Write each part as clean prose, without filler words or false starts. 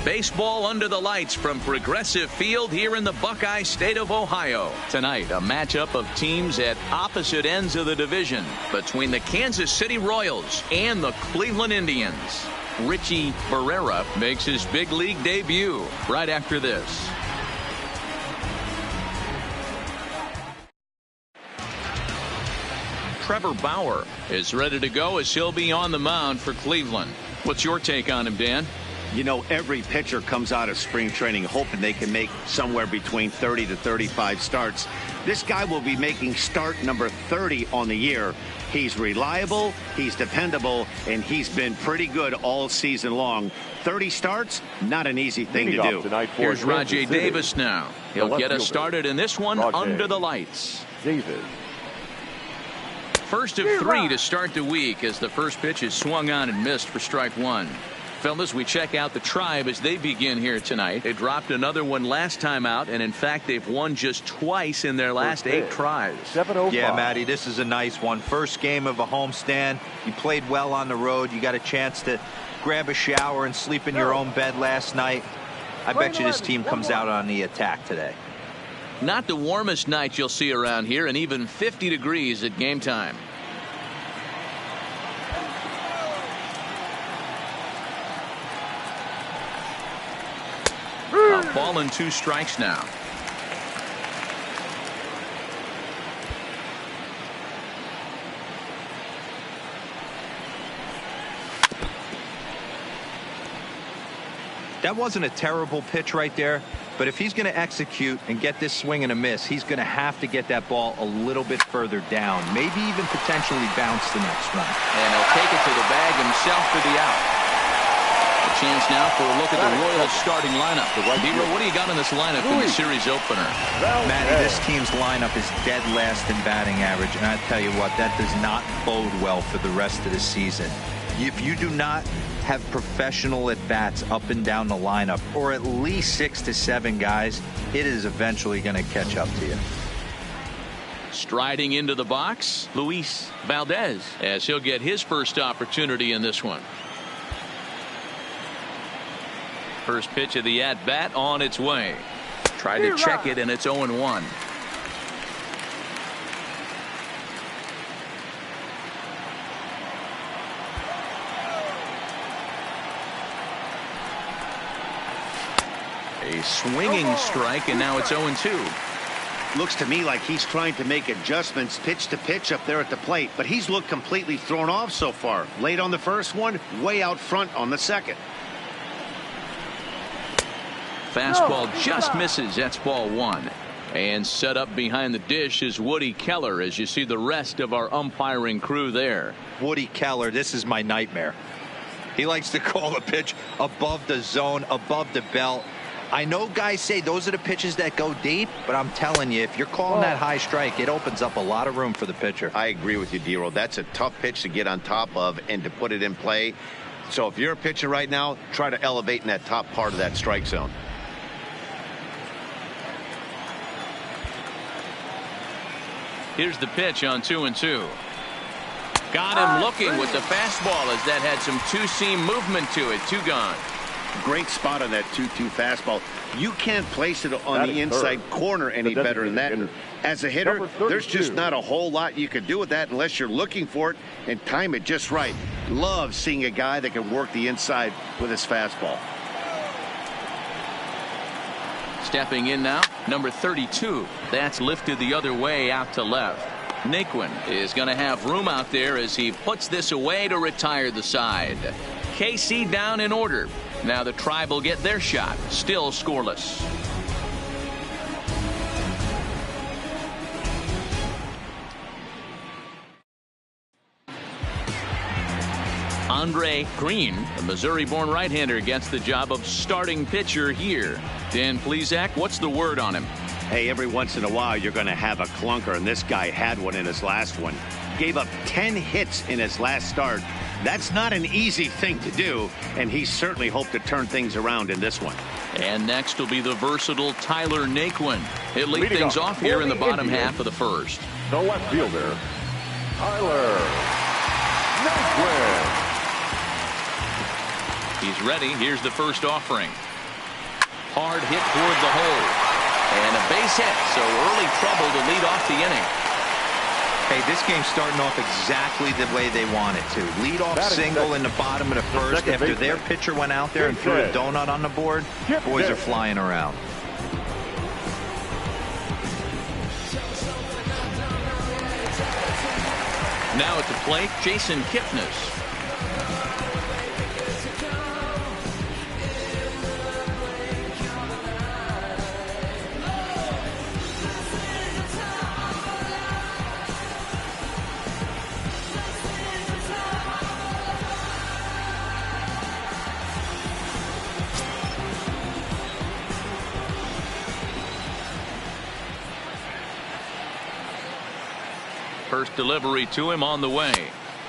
Baseball under the lights from Progressive Field here in the Buckeye State of Ohio. Tonight, a matchup of teams at opposite ends of the division between the Kansas City Royals and the Cleveland Indians. Richie Barrera makes his big league debut right after this. Trevor Bauer is ready to go as he'll be on the mound for Cleveland. What's your take on him, Dan? You know, every pitcher comes out of spring training hoping they can make somewhere between 30 to 35 starts. This guy will be making start number 30 on the year. He's reliable, he's dependable, and he's been pretty good all season long. 30 starts, not an easy thing to do. Here's Rajay Davis now. He'll get us started in this one under the lights. Davis. First of three to start the week as the first pitch is swung on and missed for strike one. Fellas, we check out the Tribe as they begin here tonight. They dropped another one last time out, and in fact, they've won just twice in their last 8 tries. Yeah, Matty, this is a nice one. First game of a homestand. You played well on the road. You got a chance to grab a shower and sleep in your own bed last night. I bet you this team comes out on the attack today. Not the warmest night you'll see around here, and even 50 degrees at game time. A ball and 2 strikes now. That wasn't a terrible pitch right there, but if he's going to execute and get this swing and a miss, he's going to have to get that ball a little bit further down, maybe even potentially bounce the next run. And he'll take it to the bag himself for the out. A chance now for a look at the Royals starting lineup. D-Roll, what do you got in this lineup in the series opener? Matty, this team's lineup is dead last in batting average, and I tell you what, that does not bode well for the rest of the season. If you do not have professional at-bats up and down the lineup, or at least 6 to 7 guys, it is eventually going to catch up to you. Striding into the box, Luis Valdez, as he'll get his first opportunity in this one. First pitch of the at-bat on its way. Tried to check it, and it's 0-1. A swinging strike, and now it's 0-2. Looks to me like he's trying to make adjustments pitch to pitch up there at the plate, but he's looked completely thrown off so far. Late on the first one, way out front on the second. Fastball just misses. That's ball 1. And set up behind the dish is Woody Keller as you see the rest of our umpiring crew there. Woody Keller, this is my nightmare. He likes to call the pitch above the zone, above the belt. I know guys say those are the pitches that go deep, but I'm telling you, if you're calling that high strike, it opens up a lot of room for the pitcher. I agree with you, D-Roll. That's a tough pitch to get on top of and to put it in play. So if you're a pitcher right now, try to elevate in that top part of that strike zone. Here's the pitch on 2-2. Got him looking with the fastball as that had some two-seam movement to it. 2 gone. Great spot on that 2-2 fastball. You can't place it on the inside corner any better than that. And as a hitter, there's just not a whole lot you can do with that unless you're looking for it and time it just right. Love seeing a guy that can work the inside with his fastball. Stepping in now, number 32. That's lifted the other way out to left. Naquin is going to have room out there as he puts this away to retire the side. KC down in order. Now the Tribe will get their shot. Still scoreless. Andre Green, the Missouri-born right-hander, gets the job of starting pitcher here. Dan Plesac, what's the word on him? Hey, every once in a while you're going to have a clunker, and this guy had one in his last one. Gave up 10 hits in his last start. That's not an easy thing to do, and he certainly hoped to turn things around in this one. And next will be the versatile Tyler Naquin. He'll lead things off here in the bottom half of the first. The left fielder, Tyler Naquin. He's ready. Here's the first offering. Hard hit toward the hole. And a base hit, so early trouble to lead off the inning. Hey, this game's starting off exactly the way they want it to. Lead-off single in the bottom of the first after their pitcher went out there and threw a donut on the board. Boys are flying around. Now at the plate, Jason Kipnis. First delivery to him on the way.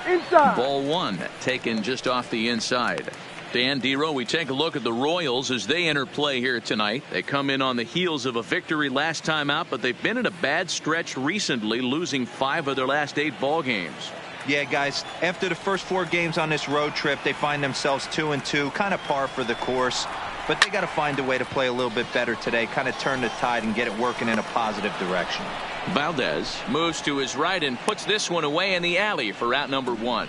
Inside. Ball one, taken just off the inside. Dan Dero, we take a look at the Royals as they enter play here tonight. They come in on the heels of a victory last time out, but they've been in a bad stretch recently, losing 5 of their last 8 ball games. Yeah, guys, after the first 4 games on this road trip, they find themselves 2-2, kind of par for the course. But they got to find a way to play a little bit better today, kind of turn the tide and get it working in a positive direction. Valdez moves to his right and puts this one away in the alley for out number 1.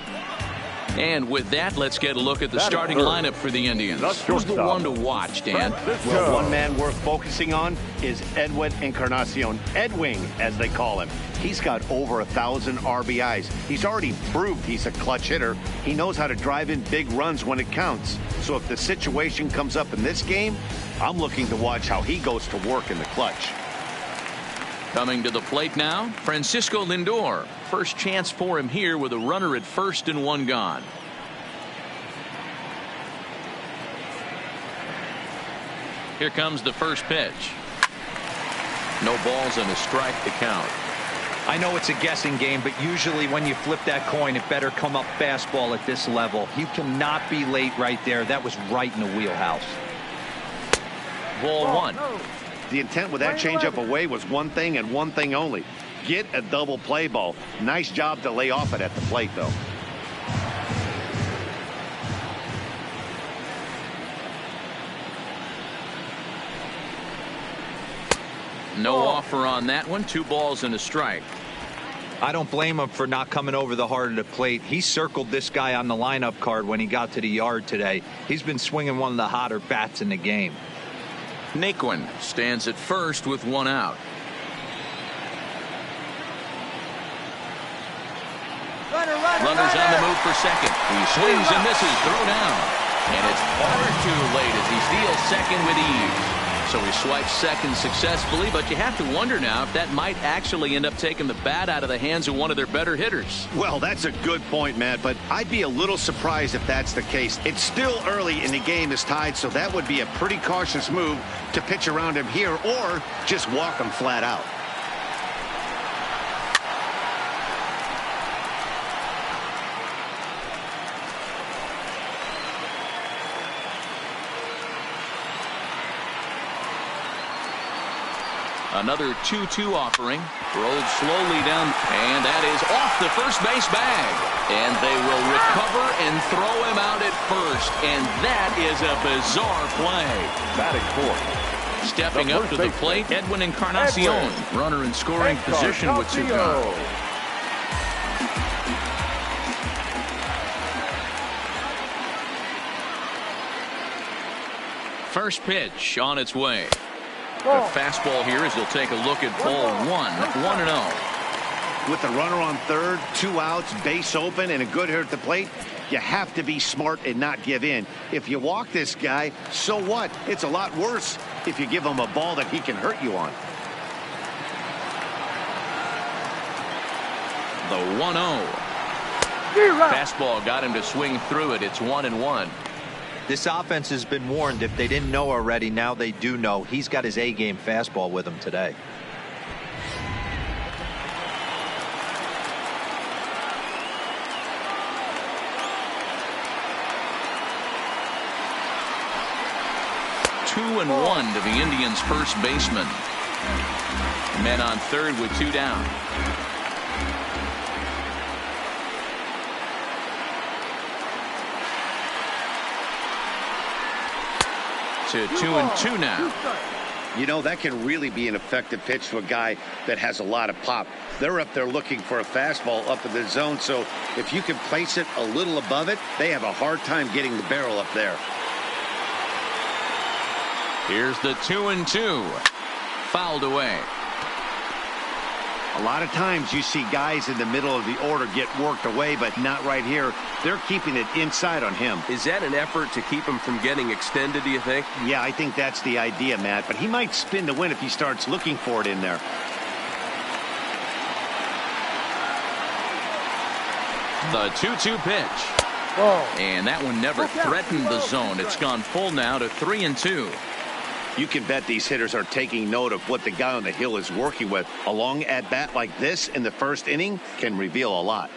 And with that, let's get a look at the starting lineup for the Indians. Who's the one to watch, Dan? Well, one man worth focusing on is Edwin Encarnacion, Edwing, as they call him. He's got over 1,000 RBIs. He's already proved he's a clutch hitter. He knows how to drive in big runs when it counts. So if the situation comes up in this game, I'm looking to watch how he goes to work in the clutch. Coming to the plate now, Francisco Lindor. First chance for him here with a runner at first and 1 gone. Here comes the first pitch. No balls and a strike to count. I know it's a guessing game, but usually when you flip that coin, it better come up fastball at this level. You cannot be late right there. That was right in the wheelhouse. Ball 1. The intent with that changeup away was one thing and one thing only. Get a double play ball. Nice job to lay off it at the plate, though. No offer on that one. 2 balls and a strike. I don't blame him for not coming over the heart of the plate. He circled this guy on the lineup card when he got to the yard today. He's been swinging one of the hotter bats in the game. Naquin stands at first with 1 out. Runners on the move for second. He swings and misses, throw down. And it's far too late as he steals second with ease. So he swipes second successfully, but you have to wonder now if that might actually end up taking the bat out of the hands of one of their better hitters. Well, that's a good point, Matt, but I'd be a little surprised if that's the case. It's still early and the game is tied, so that would be a pretty cautious move to pitch around him here or just walk him flat out. Another 2-2 offering. Rolled slowly down, and that is off the first base bag. And they will recover and throw him out at first. And that is a bizarre play. Batting fourth. Stepping up to the plate, Edwin Encarnacion. Runner in scoring position with 2 gone. First pitch on its way. The fastball here as he'll take a look at ball 1-0. With the runner on third, 2 outs, base open, and a good hitter at the plate, you have to be smart and not give in. If you walk this guy, so what? It's a lot worse if you give him a ball that he can hurt you on. The 1-0. Fastball got him to swing through it. It's 1-1. This offense has been warned. If they didn't know already, now they do know. He's got his A-game fastball with him today. Two and 1 to the Indians' first baseman. Men on third with 2 down. to 2-2 now. You know, that can really be an effective pitch to a guy that has a lot of pop. They're up there looking for a fastball up in the zone, so if you can place it a little above it, they have a hard time getting the barrel up there. Here's the 2-2. Fouled away. A lot of times you see guys in the middle of the order get worked away, but not right here. They're keeping it inside on him. Is that an effort to keep him from getting extended, do you think? Yeah, I think that's the idea, Matt, but he might spin to win if he starts looking for it in there. The 2-2 pitch. And that one never threatened the zone. It's gone full now to 3-2. You can bet these hitters are taking note of what the guy on the hill is working with. A long at-bat like this in the first inning can reveal a lot.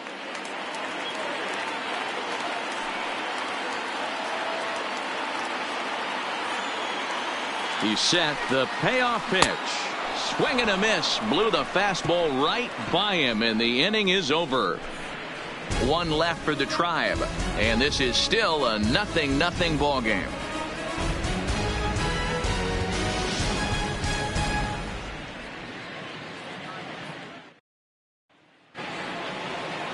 He's set. The payoff pitch. Swing and a miss. Blew the fastball right by him, and the inning is over. One left for the Tribe, and this is still a 0-0 ball game.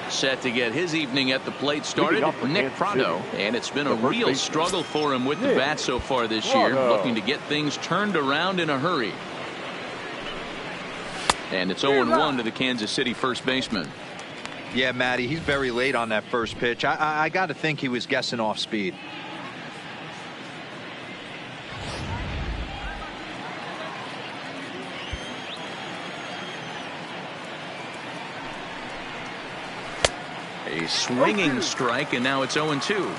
Set to get his evening at the plate started, Nick Prado, and it's been a real struggle for him with the bat so far this year, looking to get things turned around in a hurry. And it's 0-1 to the Kansas City first baseman. Yeah, Matty, he's very late on that first pitch. I got to think he was guessing off speed. A swinging strike, and now it's 0-2.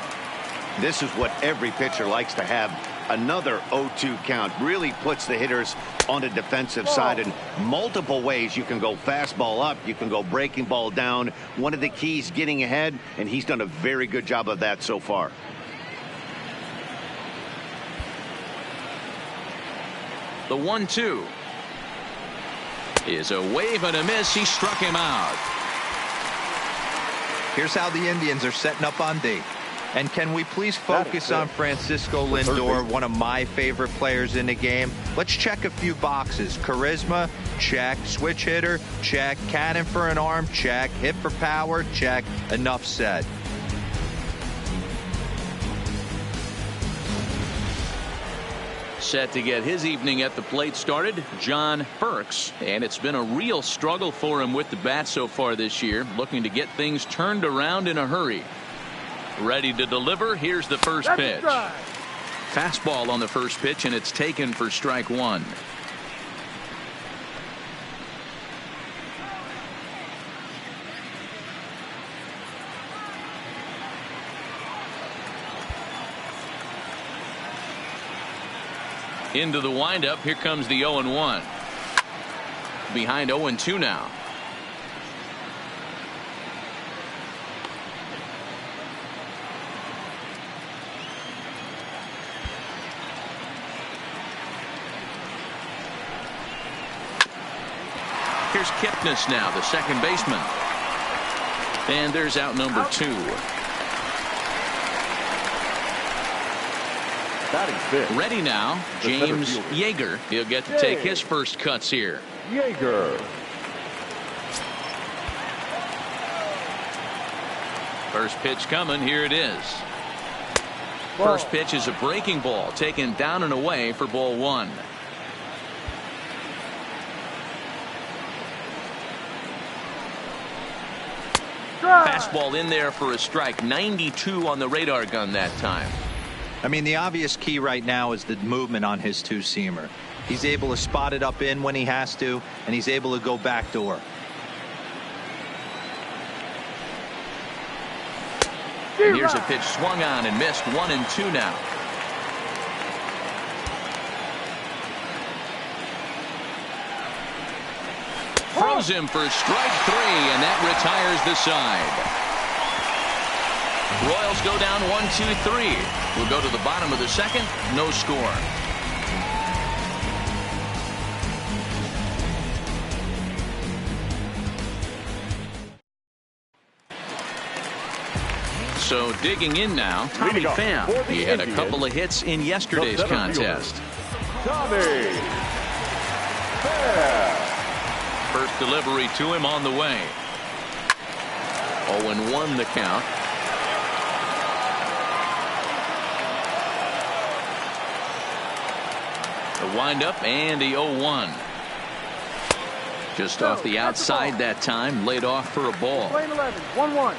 This is what every pitcher likes to have. Another 0-2 count really puts the hitters on the defensive side in multiple ways. You can go fastball up, you can go breaking ball down. One of the keys, getting ahead, and he's done a very good job of that so far. The 1-2 is a wave and a miss. He struck him out. Here's how the Indians are setting up on D. And can we please focus on Francisco Lindor, one of my favorite players in the game? Let's check a few boxes. Charisma, check. Switch hitter, check. Cannon for an arm, check. Hit for power, check. Enough said. Set to get his evening at the plate started, John Burks, and it's been a real struggle for him with the bat so far this year, looking to get things turned around in a hurry. Ready to deliver. Here's the first pitch. Fastball on the first pitch, and it's taken for strike one. Into the windup. Here comes the 0-1. Behind 0-2 now. Here's Kipnis now, the second baseman. And there's out number 2. Ready now, James Yeager. He'll get to take his first cuts here. Yeager. First pitch coming. Here it is. First pitch is a breaking ball taken down and away for ball 1. Fastball in there for a strike. 92 on the radar gun that time. I mean, the obvious key right now is the movement on his two-seamer. He's able to spot it up in when he has to, and he's able to go backdoor. Here's a pitch swung on and missed. 1-2 now. Throws him for strike 3, and that retires the side. Royals go down 1-2-3. We'll go to the bottom of the second. No score. So digging in now, Tommy Pham. He had a couple of hits in yesterday's contest. Tommy Pham. First delivery to him on the way. 0-1 the count. The windup and the 0-1. Just off the outside that time, laid off for a ball. Lane 11, 1-1.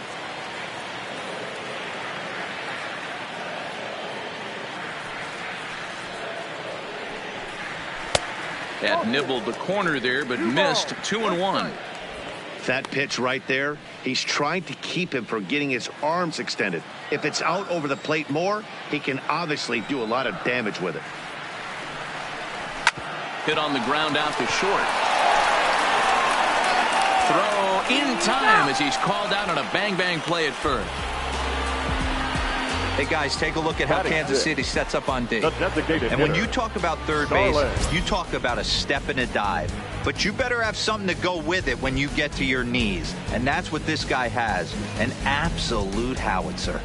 That nibbled the corner there, but missed. 2-1. That pitch right there, he's trying to keep him from getting his arms extended. If it's out over the plate more, he can obviously do a lot of damage with it. Hit on the ground out to short. Throw in time as he's called out on a bang-bang play at first. Hey, guys, take a look at how Kansas City sets up on D. And when you talk about third base, you talk about a step and a dive. But you better have something to go with it when you get to your knees. And that's what this guy has, an absolute howitzer.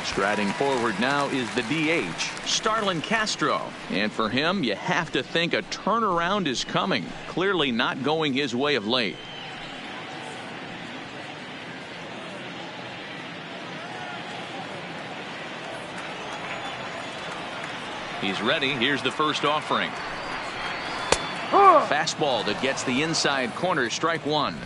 Striding forward now is the DH, Starlin Castro. And for him, you have to think a turnaround is coming. Clearly not going his way of late. He's ready. Here's the first offering. Fastball that gets the inside corner. Strike one.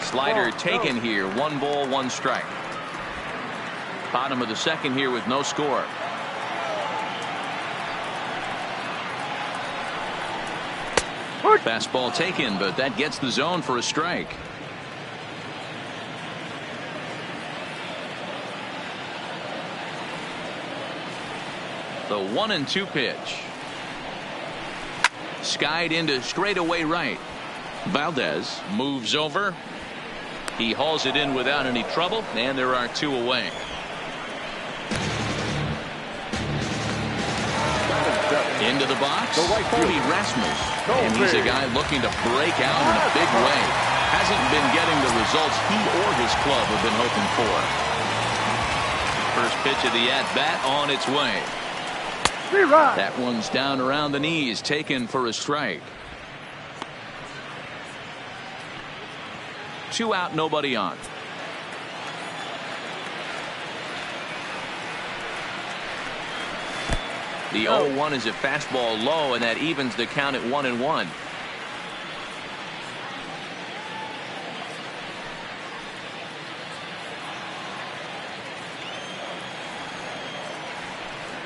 Slider taken here. 1 ball, 1 strike. Bottom of the second here with no score. Fastball taken, but that gets the zone for a strike. The 1-2 pitch. Skied into straightaway right. Valdez moves over. He hauls it in without any trouble, and there are 2 away. Into the box, Cody Rasmus. And he's a guy looking to break out in a big way. Hasn't been getting the results he or his club have been hoping for. First pitch of the at-bat on its way. That one's down around the knees, taken for a strike. 2 out, nobody on. The 0-1 is a fastball low, and that evens the count at 1-1.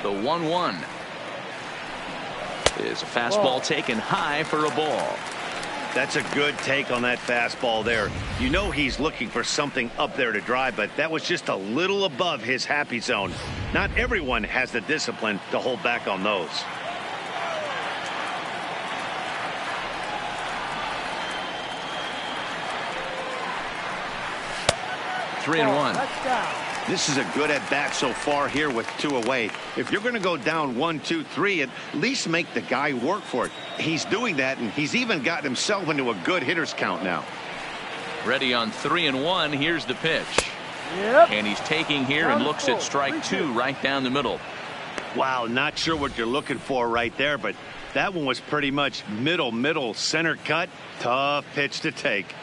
The 1-1 is a fastball taken high for a ball. That's a good take on that fastball there. You know he's looking for something up there to drive, but that was just a little above his happy zone. Not everyone has the discipline to hold back on those. Three and one. This is a good at bat so far here with 2 away. If you're going to go down 1, 2, 3, at least make the guy work for it. He's doing that, and he's even gotten himself into a good hitter's count now. Ready on 3 and 1. Here's the pitch. And he's taking here and looks at strike 2 right down the middle. Wow, not sure what you're looking for right there, but that one was pretty much middle center cut. Tough pitch to take.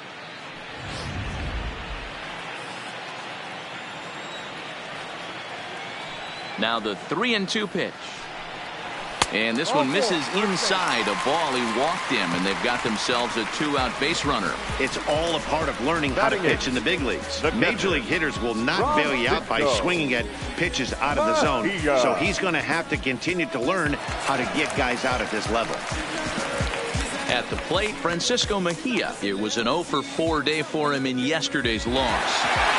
Now the 3-2 pitch. And this one misses inside a ball. He walked him, and they've got themselves a 2-out base runner. It's all a part of learning how to pitch in the big leagues. Major league hitters will not bail you out by swinging at pitches out of the zone. So he's going to have to continue to learn how to get guys out at this level. At the plate, Francisco Mejia. It was an 0-for-4 day for him in yesterday's loss.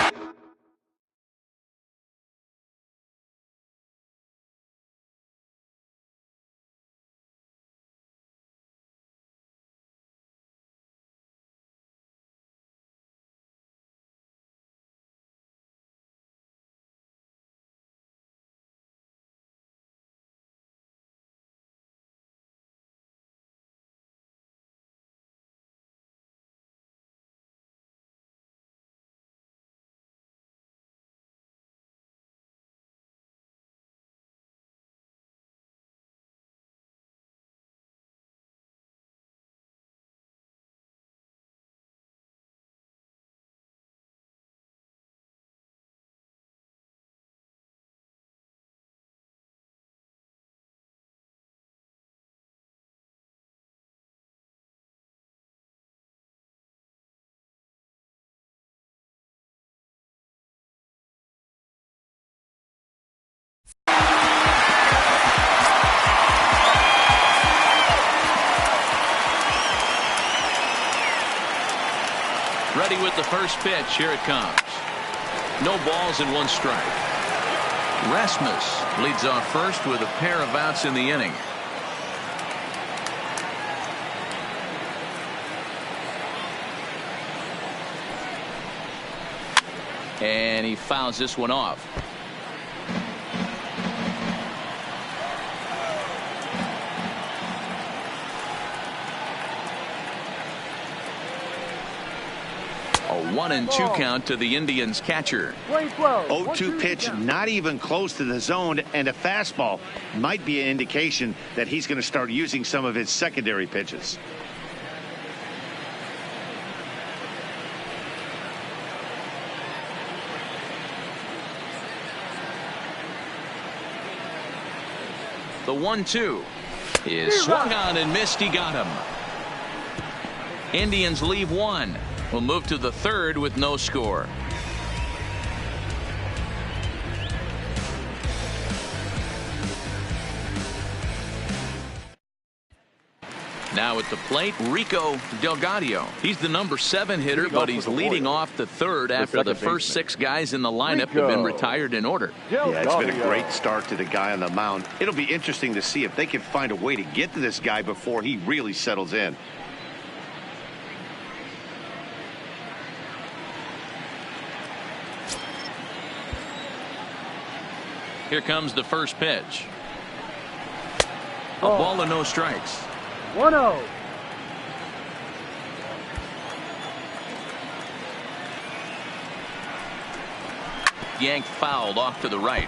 with the first pitch. Here it comes. No balls and 1 strike. Rasmus leads off first with a pair of outs in the inning. And he fouls this one off. A 1-2 count to the Indians catcher. 0-2 pitch, not even close to the zone, and a fastball might be an indication that he's going to start using some of his secondary pitches. The 1-2 is swung on and missed. He got him. Indians leave 1. We'll move to the 3rd with no score. Now at the plate, Rico Delgado. He's the number 7 hitter, but he's leading off the 3rd after the first 6 guys in the lineup have been retired in order. Yeah, it's been a great start to the guy on the mound. It'll be interesting to see if they can find a way to get to this guy before he really settles in. Here comes the first pitch. A ball and no strikes. 1-0. Yanked fouled off to the right.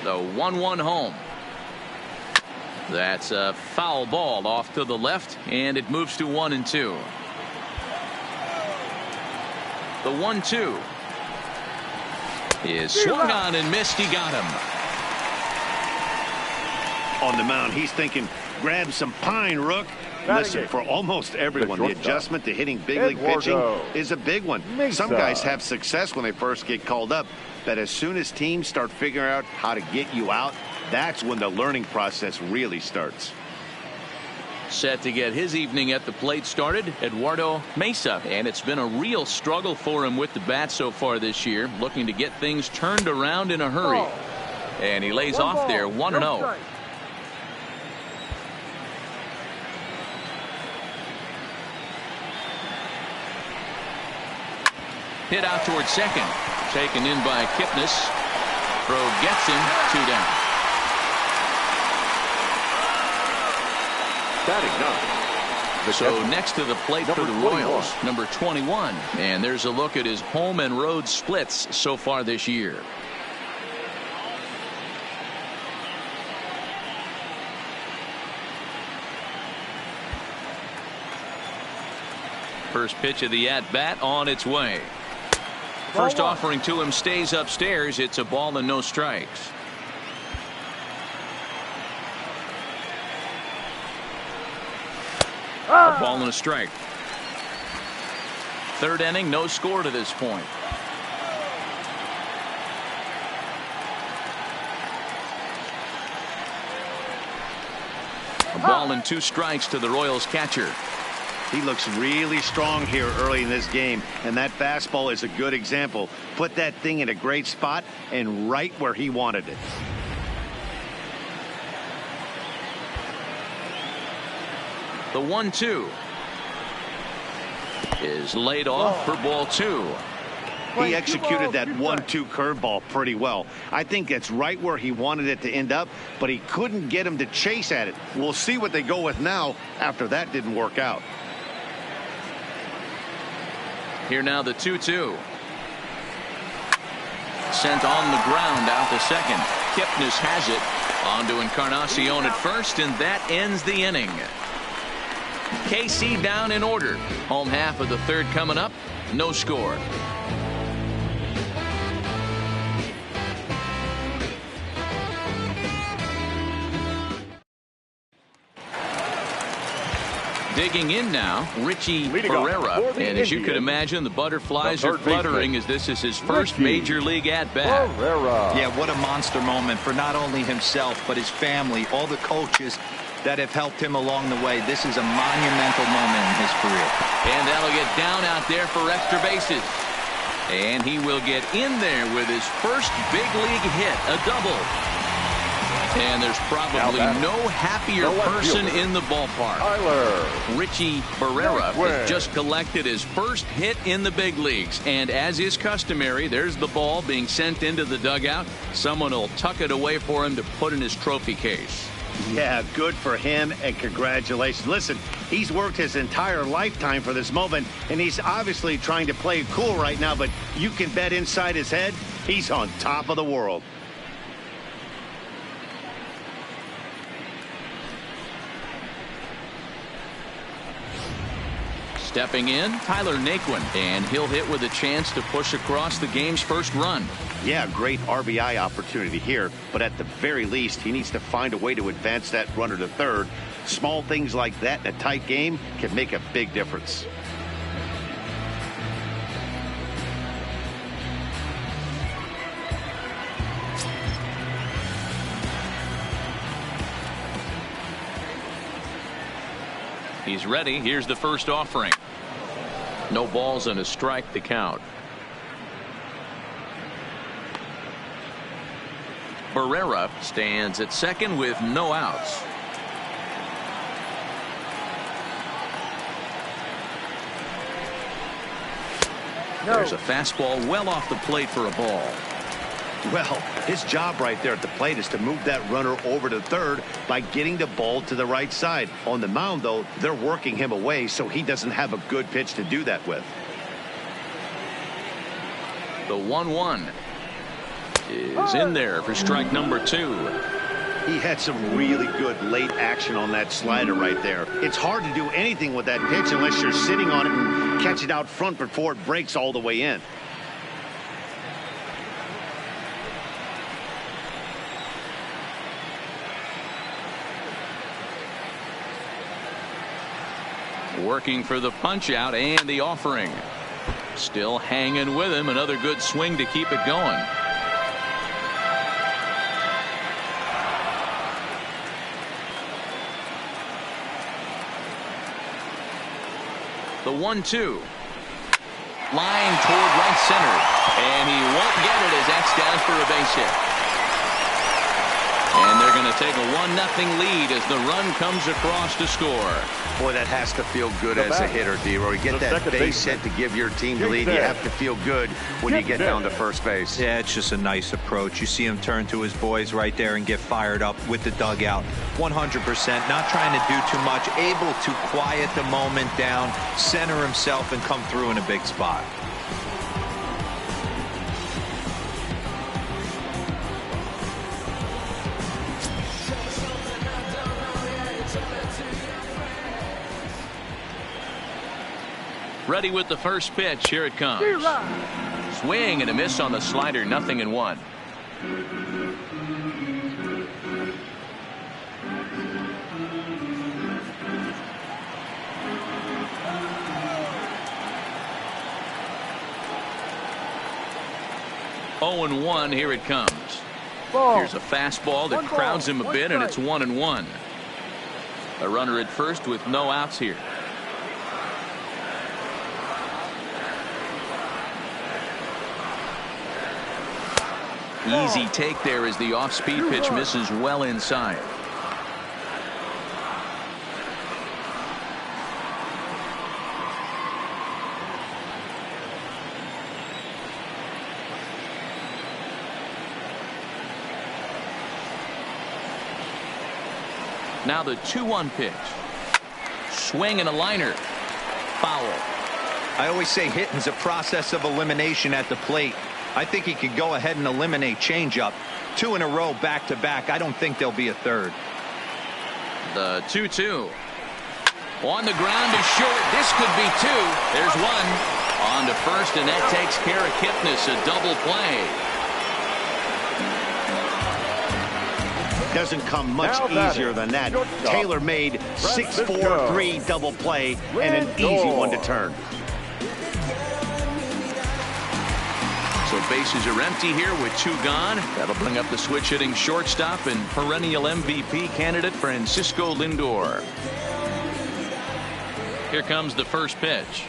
The 1-1 home. That's a foul ball off to the left, and it moves to 1-2. The 1-2 is swung on and missed. He got him. On the mound, he's thinking, grab some pine, Rook. Listen, for almost everyone, the adjustment to hitting big league pitching is a big one. Some guys have success when they first get called up, but as soon as teams start figuring out how to get you out, that's when the learning process really starts. Set to get his evening at the plate started, Eduardo Mesa, and it's been a real struggle for him with the bat so far this year, looking to get things turned around in a hurry. And he lays off there 1-0. Hit out towards second, taken in by Kipnis. Throw gets him, 2 down. So next to the plate for the Royals, number 21. And there's a look at his home and road splits so far this year. First pitch of the at-bat on its way. First offering to him stays upstairs. It's a ball and no strikes. A ball and a strike. 3rd inning, no score to this point. A ball and 2 strikes to the Royals catcher. He looks really strong here early in this game, and that fastball is a good example. Put that thing in a great spot and right where he wanted it. The 1-2 is laid off for ball 2. He executed that 1-2 curveball pretty well. I think that's right where he wanted it to end up, but he couldn't get him to chase at it. We'll see what they go with now after that didn't work out. Here now the 2-2. Sent on the ground out to second. Kipnis has it. On to Encarnacion at first, and that ends the inning. KC down in order. Home half of the 3rd coming up. No score. Digging in now, Richie Leading off Barrera. for the And as you could Indians, imagine, the butterflies the are third fluttering baseman, as this is his first Richie major league at-bat. Barrera. Yeah, what a monster moment for not only himself, but his family, all the coaches that have helped him along the way. This is a monumental moment in his career. And that'll get down out there for extra bases. And he will get in there with his first big league hit, a double. And there's probably no happier person in the ballpark. Tyler. Richie Barrera Win. has just collected his first hit in the big leagues. And as is customary, there's the ball being sent into the dugout. Someone will tuck it away for him to put in his trophy case. Yeah, good for him, and congratulations. Listen, he's worked his entire lifetime for this moment, and he's obviously trying to play it cool right now, but you can bet inside his head, he's on top of the world. Stepping in, Tyler Naquin, and he'll hit with a chance to push across the game's first run. Yeah, great RBI opportunity here, but at the very least, he needs to find a way to advance that runner to third. Small things like that in a tight game can make a big difference. He's ready. Here's the first offering. No balls and a strike to count. Barrera stands at second with no outs. There's a fastball well off the plate for a ball. Well, his job right there at the plate is to move that runner over to third by getting the ball to the right side. On the mound, though, they're working him away, so he doesn't have a good pitch to do that with. The 1-1 is in there for strike number 2. He had some really good late action on that slider right there. It's hard to do anything with that pitch unless you're sitting on it and catch it out front before it breaks all the way in. Working for the punch out and the offering. Still hanging with him. Another good swing to keep it going. The 1-2. Line toward right center. And he won't get it as that's down for a base hit. And they're going to take a 1-0 lead as the run comes across to score. Boy, that has to feel good as a hitter, D-Roy. Get that base hit to give your team the lead. You have to feel good when you get down to first base. Yeah, it's just a nice approach. You see him turn to his boys right there and get fired up with the dugout. 100%, not trying to do too much, able to quiet the moment down, center himself, and come through in a big spot. Ready with the first pitch. Here it comes. Swing and a miss on the slider. 0-1. Oh and 1. Here it comes. Here's a fastball that crowds him a bit, and it's 1-1. A runner at first with no outs here. Easy take there as the off-speed pitch misses well inside. Now the 2-1 pitch. Swing and a liner. Foul. I always say hitting's a process of elimination at the plate. I think he could go ahead and eliminate changeup. 2 in a row back-to-back. I don't think there'll be a third. The 2-2. On the ground is short. This could be 2. There's 1. On to first, and that takes care of Kipnis. A double play. doesn't come much easier than that. Tailor-made 6-4-3 double play and an easy one to turn. So bases are empty here with 2 gone. That'll bring up the switch hitting shortstop and perennial MVP candidate Francisco Lindor. Here comes the first pitch.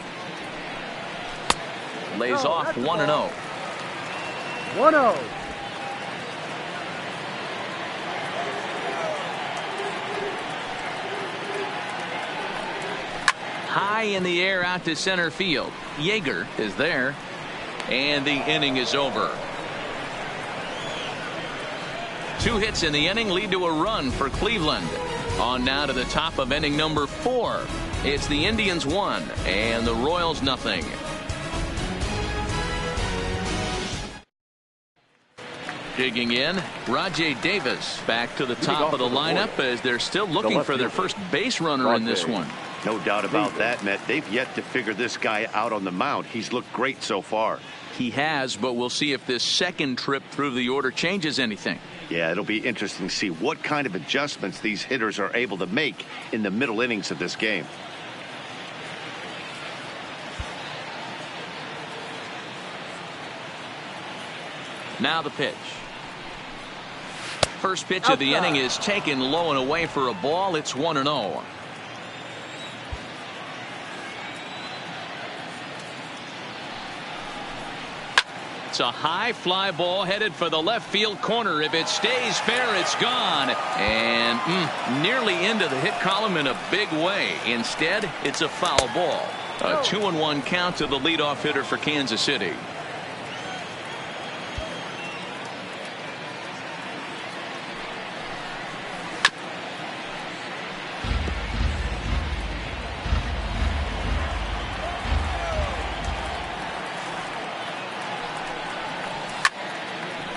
Lays off 1-0. 1-0. High in the air out to center field. Yeager is there. And the inning is over. 2 hits in the inning lead to a run for Cleveland. On now to the top of inning number 4. It's the Indians 1 and the Royals nothing. Digging in, Rajay Davis back to the top of the lineup as they're still looking for their first base runner in this one. No doubt about that, Matt. They've yet to figure this guy out on the mound. He's looked great so far. He has, but we'll see if this second trip through the order changes anything. Yeah, it'll be interesting to see what kind of adjustments these hitters are able to make in the middle innings of this game. Now the pitch. First pitch of the inning is taken low and away for a ball. It's 1-0. It's a high fly ball headed for the left field corner. If it stays fair, it's gone. And nearly into the hit column in a big way. Instead, it's a foul ball. A 2-1 count to the leadoff hitter for Kansas City.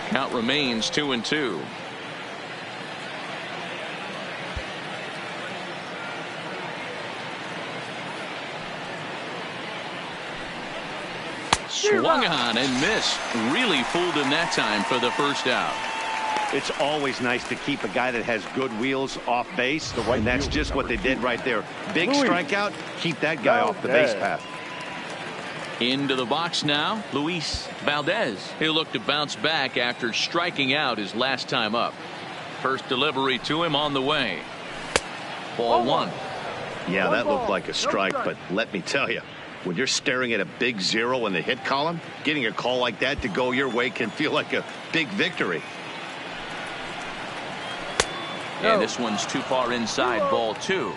Count remains 2-2. Swung on and missed. Really fooled him that time for the first out. It's always nice to keep a guy that has good wheels off base, and that's just what they did right there. Big strikeout, keep that guy off the base path. Into the box now, Luis Valdez. He'll look to bounce back after striking out his last time up. First delivery to him on the way. Ball 1. Yeah, that looked like a strike, but let me tell you, when you're staring at a big 0 in the hit column, getting a call like that to go your way can feel like a big victory. And this one's too far inside, ball 2.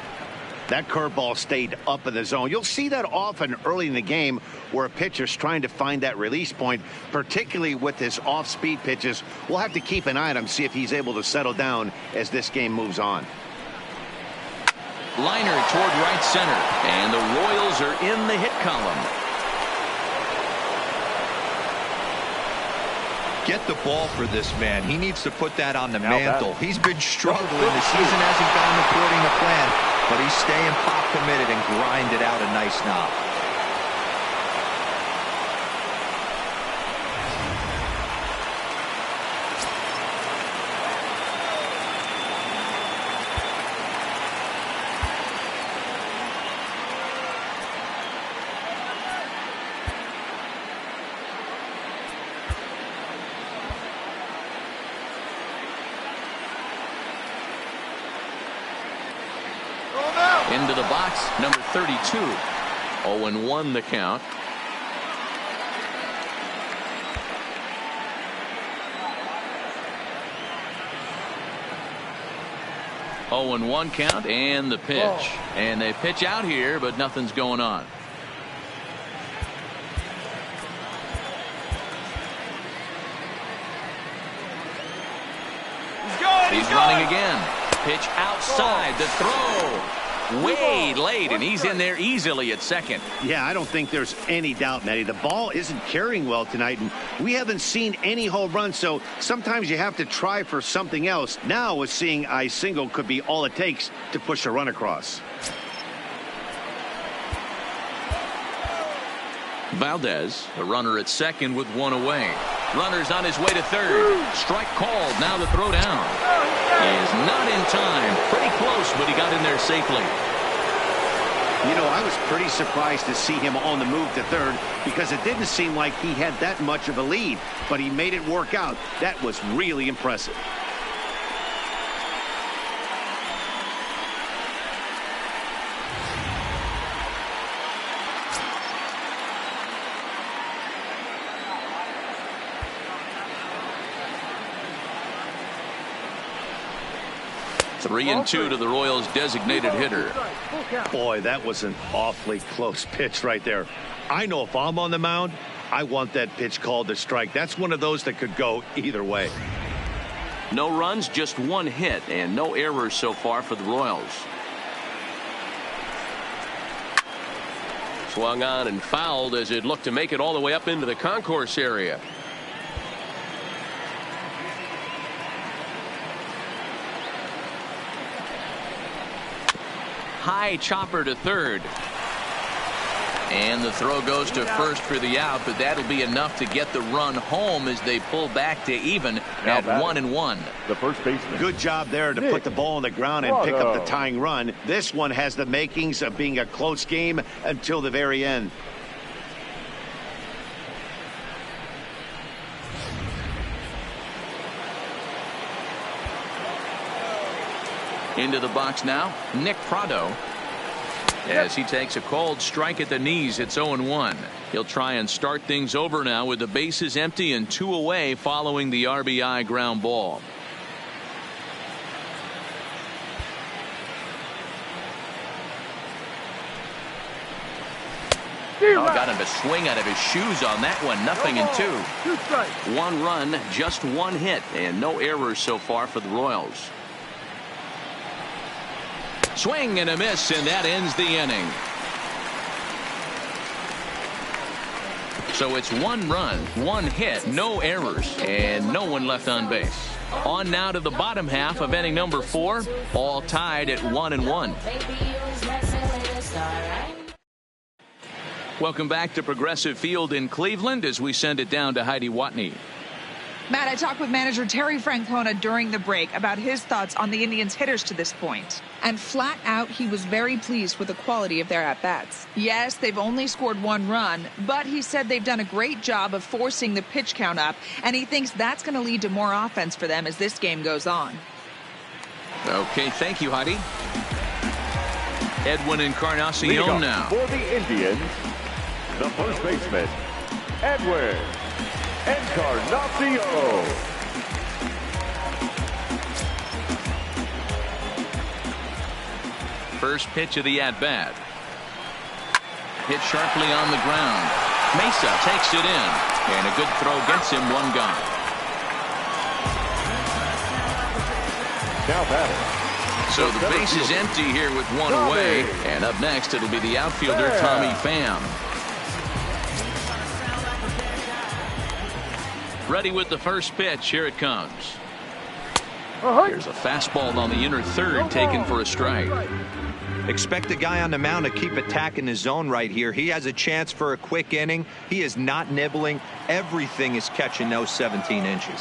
That curveball stayed up in the zone. You'll see that often early in the game where a pitcher's trying to find that release point, particularly with his off-speed pitches. We'll have to keep an eye on him, see if he's able to settle down as this game moves on. Liner toward right center, and the Royals are in the hit column. Get the ball for this man. He needs to put that on the mantle. He's been struggling. The season hasn't gone according to plan, but he's staying pop committed and grinded out a nice knock. Into the box, number 32. 0-1 the count. Oh, and 1 count, and the pitch. And they pitch out here, but nothing's going on. He's running again. Pitch outside. The throw. Way late, and he's in there easily at second. Yeah, I don't think there's any doubt, Matty. The ball isn't carrying well tonight, and we haven't seen any home runs, so sometimes you have to try for something else. Now, with seeing I single could be all it takes to push a run across. Valdez, a runner at second with 1 away. Runner's on his way to third. Strike called. Now the throw down. is not in time. Pretty close, but he got in there safely. You know, I was pretty surprised to see him on the move to third because it didn't seem like he had that much of a lead, but he made it work out. That was really impressive. Three and two to the Royals' designated hitter. Boy, that was an awfully close pitch right there. I know if I'm on the mound, I want that pitch called a strike. That's one of those that could go either way. No runs, just one hit, and no errors so far for the Royals. Swung on and fouled as it looked to make it all the way up into the concourse area. High chopper to third. And the throw goes to first for the out, but that'll be enough to get the run home as they pull back to even at 1-1. The first baseman. Good job there to put the ball on the ground and pick up the tying run. This one has the makings of being a close game until the very end. Into the box now, Nick Prado. As he takes a cold strike at the knees, it's 0-1. He'll try and start things over now with the bases empty and 2 away following the RBI ground ball. Got him to swing out of his shoes on that one. 0-2. 1 run, just 1 hit, and no errors so far for the Royals. Swing and a miss, and that ends the inning. So it's 1 run, 1 hit, no errors, and no one left on base. On now to the bottom half of inning number 4, all tied at 1-1. Welcome back to Progressive Field in Cleveland as we send it down to Heidi Watney. Matt, I talked with manager Terry Francona during the break about his thoughts on the Indians' hitters to this point. And flat out, he was very pleased with the quality of their at-bats. Yes, they've only scored 1 run, but he said they've done a great job of forcing the pitch count up, and he thinks that's going to lead to more offense for them as this game goes on. Okay, thank you, Heidi. Edwin Encarnacion now. For the Indians, the first baseman, Edwin Encarnacion. First pitch of the at-bat. Hit sharply on the ground. Mesa takes it in, and a good throw gets him 1 gone. Now batting. So the base is empty here with 1 away, and up next it'll be the outfielder Tommy Pham. Ready with the first pitch. Here it comes. Here's a fastball on the inner third taken for a strike. Expect the guy on the mound to keep attacking the zone right here. He has a chance for a quick inning. He is not nibbling. Everything is catching those 17 inches.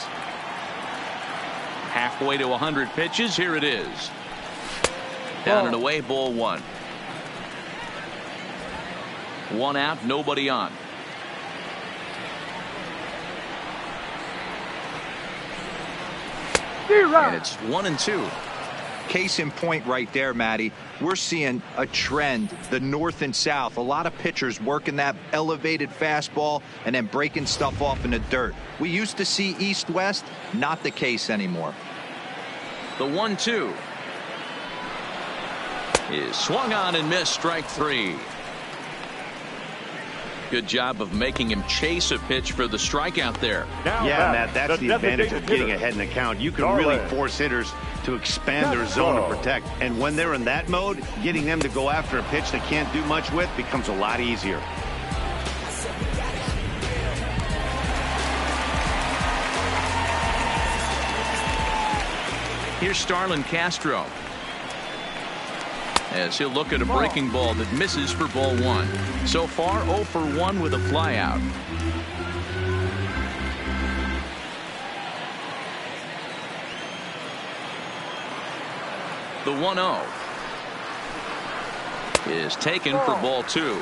Halfway to 100 pitches. Here it is. Down and away, ball 1. 1 out, nobody on. And it's 1-2. Case in point right there, Matty. We're seeing a trend, the north and south. A lot of pitchers working that elevated fastball and then breaking stuff off in the dirt. We used to see east-west, not the case anymore. The 1-2 is swung on and missed, strike 3. Good job of making him chase a pitch for the strikeout there. Yeah, Matt, that's the advantage of getting ahead in the count. You can really force hitters to expand their zone to protect. And when they're in that mode, getting them to go after a pitch they can't do much with becomes a lot easier. Here's Starlin Castro, as he'll look at a breaking ball that misses for ball 1. So far 0 for 1 with a flyout. The 1-0 is taken for ball 2.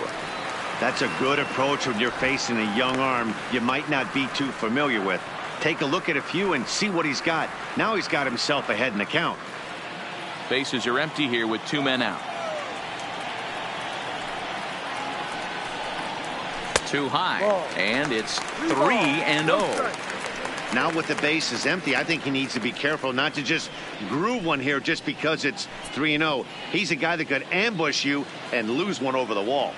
That's a good approach when you're facing a young arm you might not be too familiar with. Take a look at a few and see what he's got. Now he's got himself ahead in the count. Bases are empty here with 2 men out. Too high, and it's 3-0. Now with the bases empty, I think he needs to be careful not to just groove one here just because it's 3-0. He's a guy that could ambush you and lose one over the wall.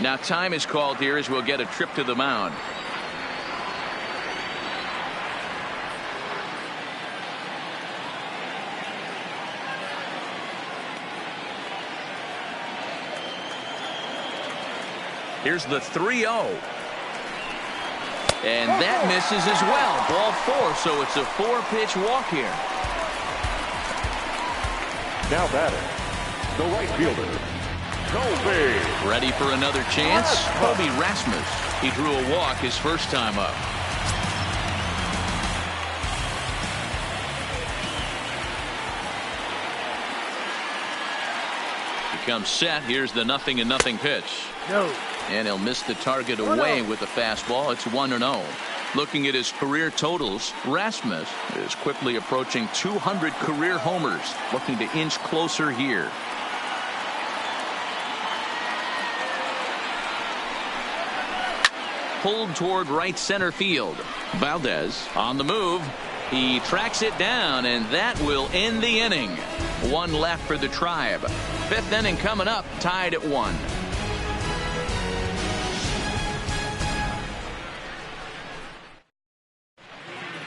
Now time is called here as we'll get a trip to the mound. Here's the 3-0. And that misses as well. Ball 4, so it's a 4-pitch walk here. Now batting, the right fielder, Colby. Ready for another chance? Colby Rasmus. He drew a walk his first time up. He comes set. Here's the 0-0 pitch. No. And he'll miss the target away with the fastball. It's 1-0. Looking at his career totals, Rasmus is quickly approaching 200 career homers. Looking to inch closer here. Pulled toward right center field. Valdez on the move. He tracks it down, and that will end the inning. 1 left for the Tribe. 5th inning coming up, tied at 1.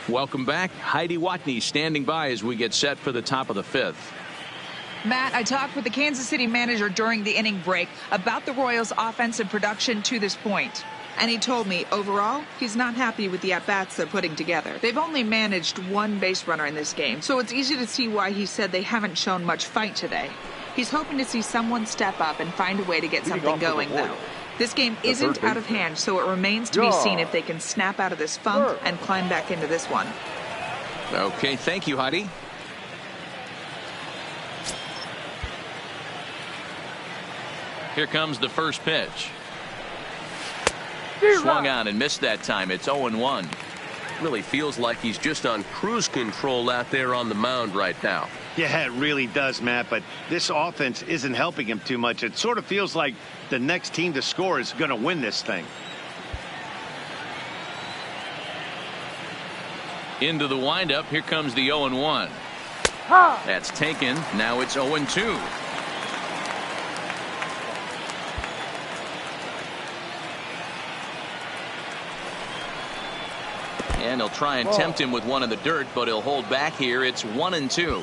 Welcome back. Heidi Watney standing by as we get set for the top of the 5th. Matt, I talked with the Kansas City manager during the inning break about the Royals' offensive production to this point. And he told me, overall, he's not happy with the at-bats they're putting together. They've only managed 1 base runner in this game, so it's easy to see why he said they haven't shown much fight today. He's hoping to see someone step up and find a way to get something going, though. This game isn't out of hand, so it remains to be seen if they can snap out of this funk and climb back into this one. Okay, thank you, Heidi. Here comes the first pitch. Swung on and missed that time. It's 0-1. Really feels like he's just on cruise control out there on the mound right now. Yeah, it really does, Matt, but this offense isn't helping him too much. It sort of feels like the next team to score is going to win this thing. Into the windup. Here comes the 0-1. That's taken. Now it's 0-2. And he'll try and tempt him with one in the dirt, but he'll hold back here. It's 1-2.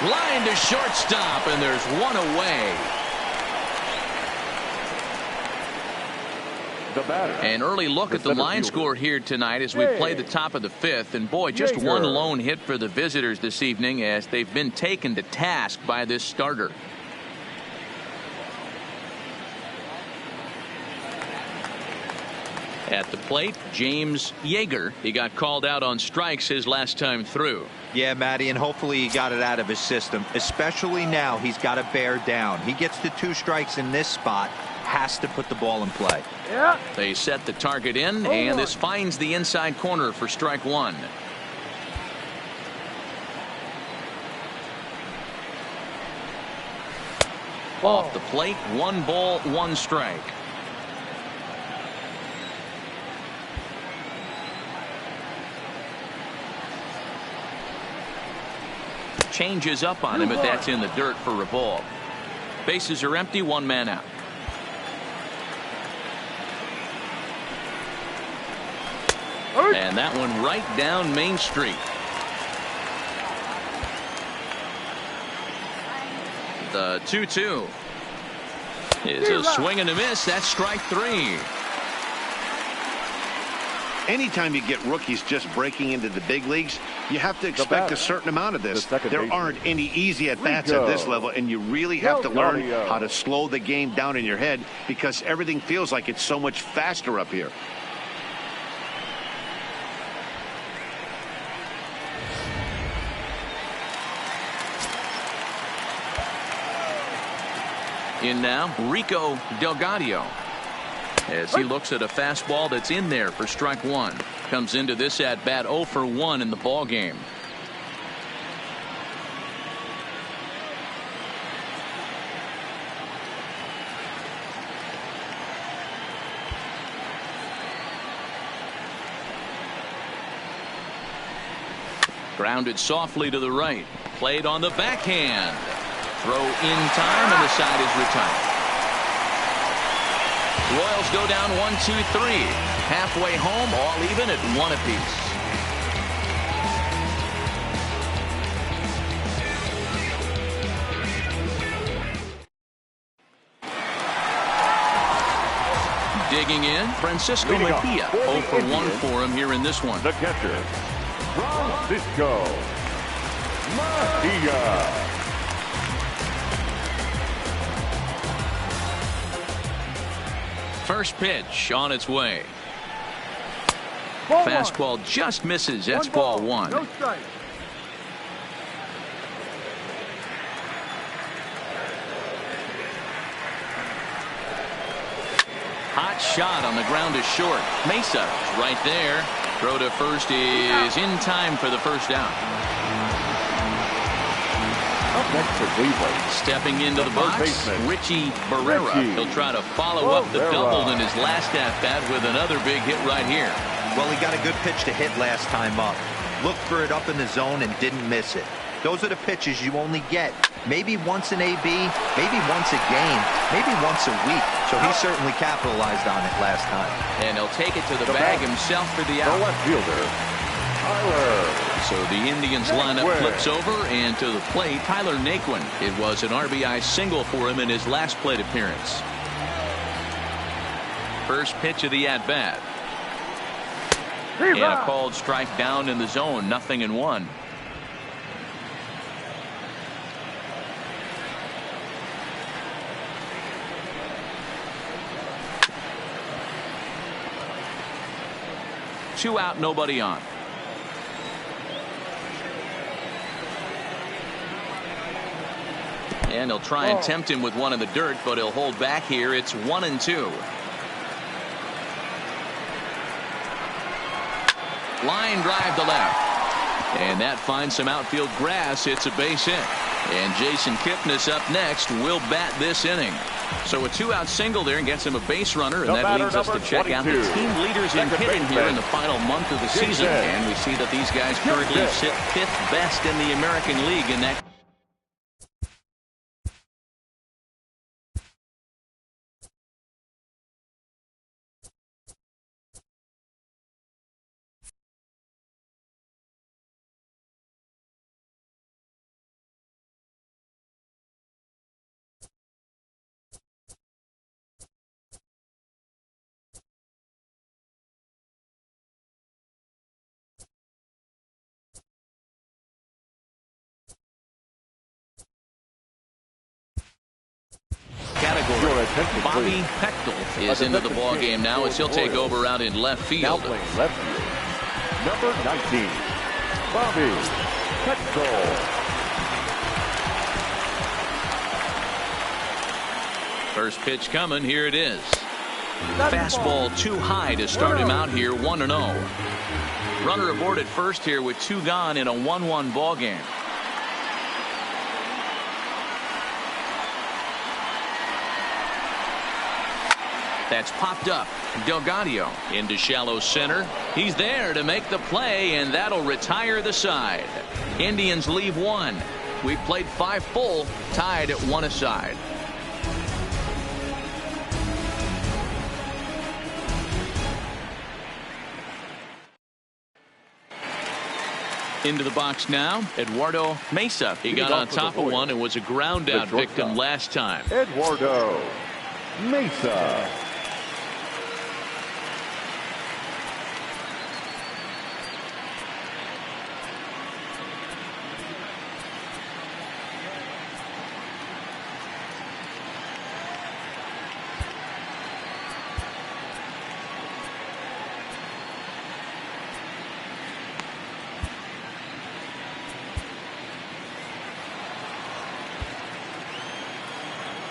Line to shortstop, and there's 1 away. An early look at the line score here tonight as we play the top of the 5th. And boy, just 1 lone hit for the visitors this evening as they've been taken to task by this starter. At the plate, James Yeager. He got called out on strikes his last time through. Yeah, Matty, and hopefully he got it out of his system, especially now. He's got to bear down. He gets the 2 strikes in this spot, has to put the ball in play. Yeah. They set the target in, and this finds the inside corner for strike 1. Off the plate, 1 ball, 1 strike. Changes up on him, but that's in the dirt for a ball. Bases are empty, 1 man out. And that one right down Main Street. The 2-2 is a swing and a miss. That's strike 3. Anytime you get rookies just breaking into the big leagues, you have to expect a certain amount of this. There aren't any easy at-bats at this level, and you really have to learn how to slow the game down in your head because everything feels like it's so much faster up here. In now, Rico Delgadio. As he looks at a fastball that's in there for strike one. Comes into this at bat 0 for 1 in the ball game. Grounded softly to the right. Played on the backhand. Throw in time, and the side is retired. Royals go down 1-2-3. Halfway home, all even at 1 apiece. Digging in, Francisco Mejia. 0 for 1 for him here in this one. The catcher, Francisco Mejia. First pitch on its way. Ball Fastball one. just misses. That's ball one. No strike. Hot shot on the ground is short. Mesa right there. Throw to first is in time for the first out. Up next for Cleveland. Stepping into the box, baseman, Richie Barrera. Richie He'll try to follow up the Barrera. double in his last at-bat with another big hit right here. Well, he got a good pitch to hit last time up. Looked for it up in the zone and didn't miss it. Those are the pitches you only get maybe once an AB, maybe once a game, maybe once a week. So he certainly capitalized on it last time. And he'll take it to the bag himself for the out. The left fielder, Tyler. So the Indians lineup flips over, and to the plate, Tyler Naquin. It was an RBI single for him in his last plate appearance. First pitch of the at-bat. And a called strike down in the zone, 0-1. Two out, nobody on. And he'll try and tempt him with one in the dirt, but he'll hold back here. It's 1-2. Line drive to left. And that finds some outfield grass. It's a base hit. And Jason Kipnis up next will bat this inning. So a two-out single there and gets him a base runner, and that leads us to check out the team leaders in hitting here in the final month of the season. And we see that these guys currently sit 5th best in the American League in that. Bobby Pechtel is into the ball game now as he'll take over out in left field. Now playing left field, number 19, Bobby Pechtel. First pitch coming. Here it is. Fastball too high to start him out here. 1-0. Runner aboard at first here with 2 gone in a 1-1 ball game. That's popped up. Delgadio into shallow center. He's there to make the play, and that'll retire the side. Indians leave 1. We've played 5 full, tied at 1 aside. Into the box now, Eduardo Mesa. He got on top of one and was a ground out victim last time. Eduardo Mesa.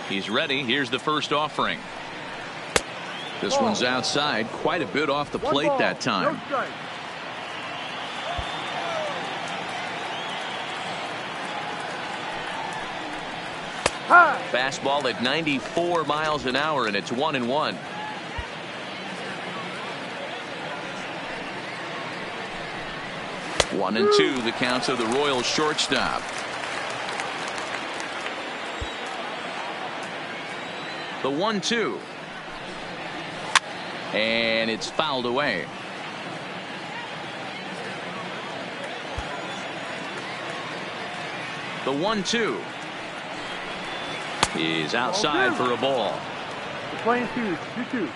He's ready. Here's the first offering. This one's outside, quite a bit off the plate that time. No strike. High. Fastball at 94 miles an hour, and it's 1-1. One and two, the counts of the Royals shortstop. The 1-2. And it's fouled away. The 1-2 is outside for a ball. We're playing 2-2.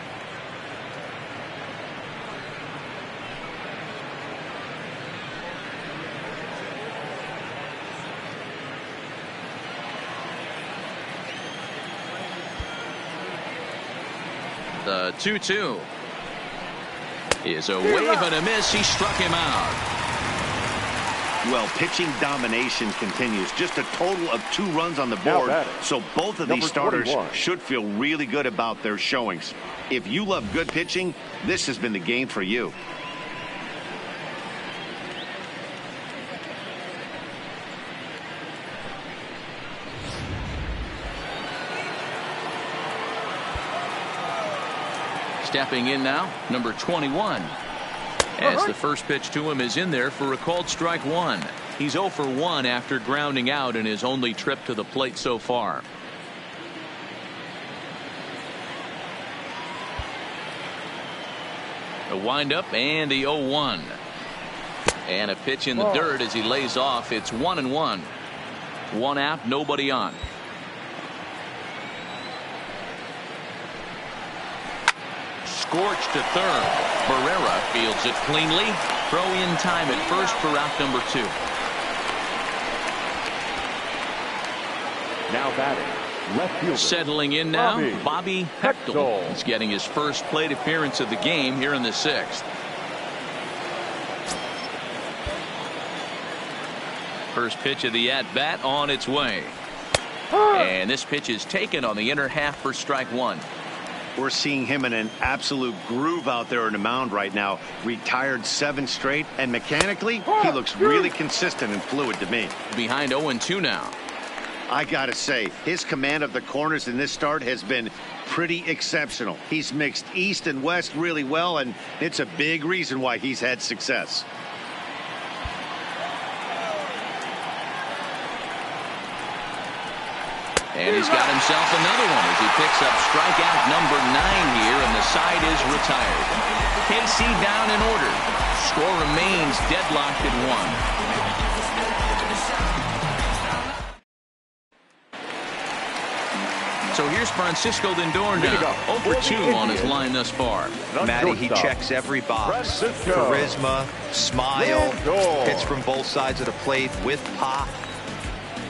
The 2-2 is a wave and a miss. He struck him out. Well, pitching domination continues. Just a total of 2 runs on the board. So both of these starters 21. should feel really good about their showings. If you love good pitching, this has been the game for you. Stepping in now, number 21. As the first pitch to him is in there for a called strike 1. He's 0 for 1 after grounding out in his only trip to the plate so far. A windup and the 0-1. And a pitch in the dirt as he lays off. It's 1-1. 1 out, nobody on. Scorched to third. Barrera fields it cleanly. Throw in time at first for out number 2. Now batting, left fielder. Settling in now, Bobby Heckel. Heckel. He's getting his first plate appearance of the game here in the 6th. First pitch of the at-bat on its way. And this pitch is taken on the inner half for strike 1. We're seeing him in an absolute groove out there in the mound right now. Retired 7 straight, and mechanically, he looks really consistent and fluid to me. Behind 0-2 now. I gotta say, his command of the corners in this start has been pretty exceptional. He's mixed east and west really well, and it's a big reason why he's had success. And he's got himself another one as he picks up strikeout number 9 here, and the side is retired. KC down in order. Score remains deadlocked at 1. So here's Francisco Lindor now, 0 for 2 on his line thus far. Matty, he checks every box. Charisma, smile, hits from both sides of the plate with pop,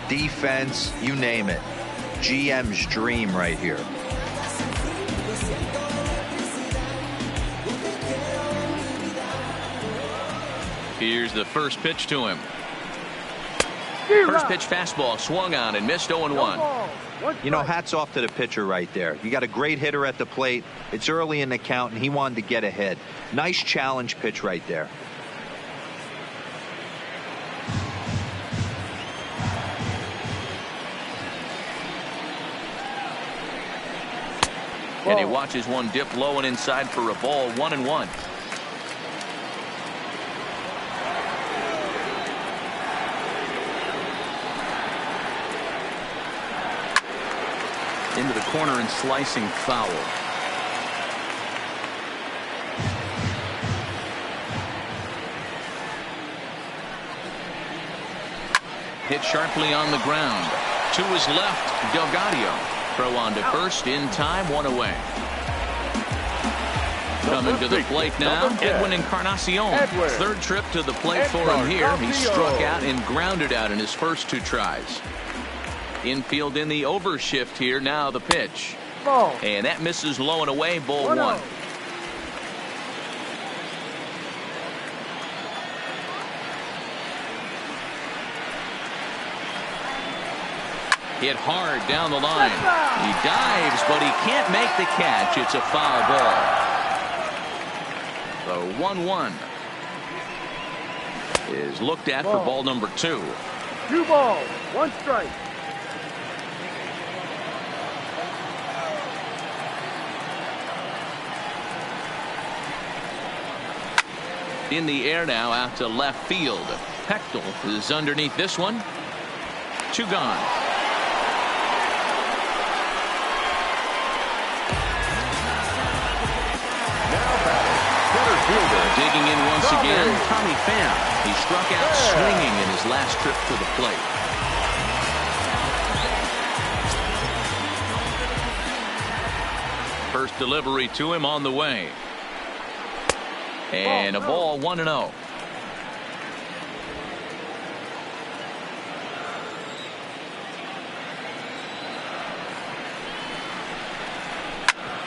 defense, you name it. GM's dream right here. Here's the first pitch to him. First pitch fastball swung on and missed. 0-1. You know, hats off to the pitcher right there. You got a great hitter at the plate. It's early in the count, and he wanted to get ahead. Nice challenge pitch right there. And he watches one dip low and inside for a ball. 1-1. Into the corner and slicing foul. Hit sharply on the ground. To his left, Delgado. Throw on to first in time, 1 away. Coming to the plate now, Edwin Encarnacion. Third trip to the plate for him here. He struck out and grounded out in his first 2 tries. Infield in the overshift here. Now the pitch. And that misses low and away. Ball 1. Hit hard down the line. He dives, but he can't make the catch. It's a foul ball. The 1-1 is looked at for ball number 2. 2 balls, 1 strike. In the air now out to left field. Pechtel is underneath this one. 2 gone. Digging in once again, Tommy Pham. He struck out swinging in his last trip to the plate. First delivery to him on the way. And a ball 1-0.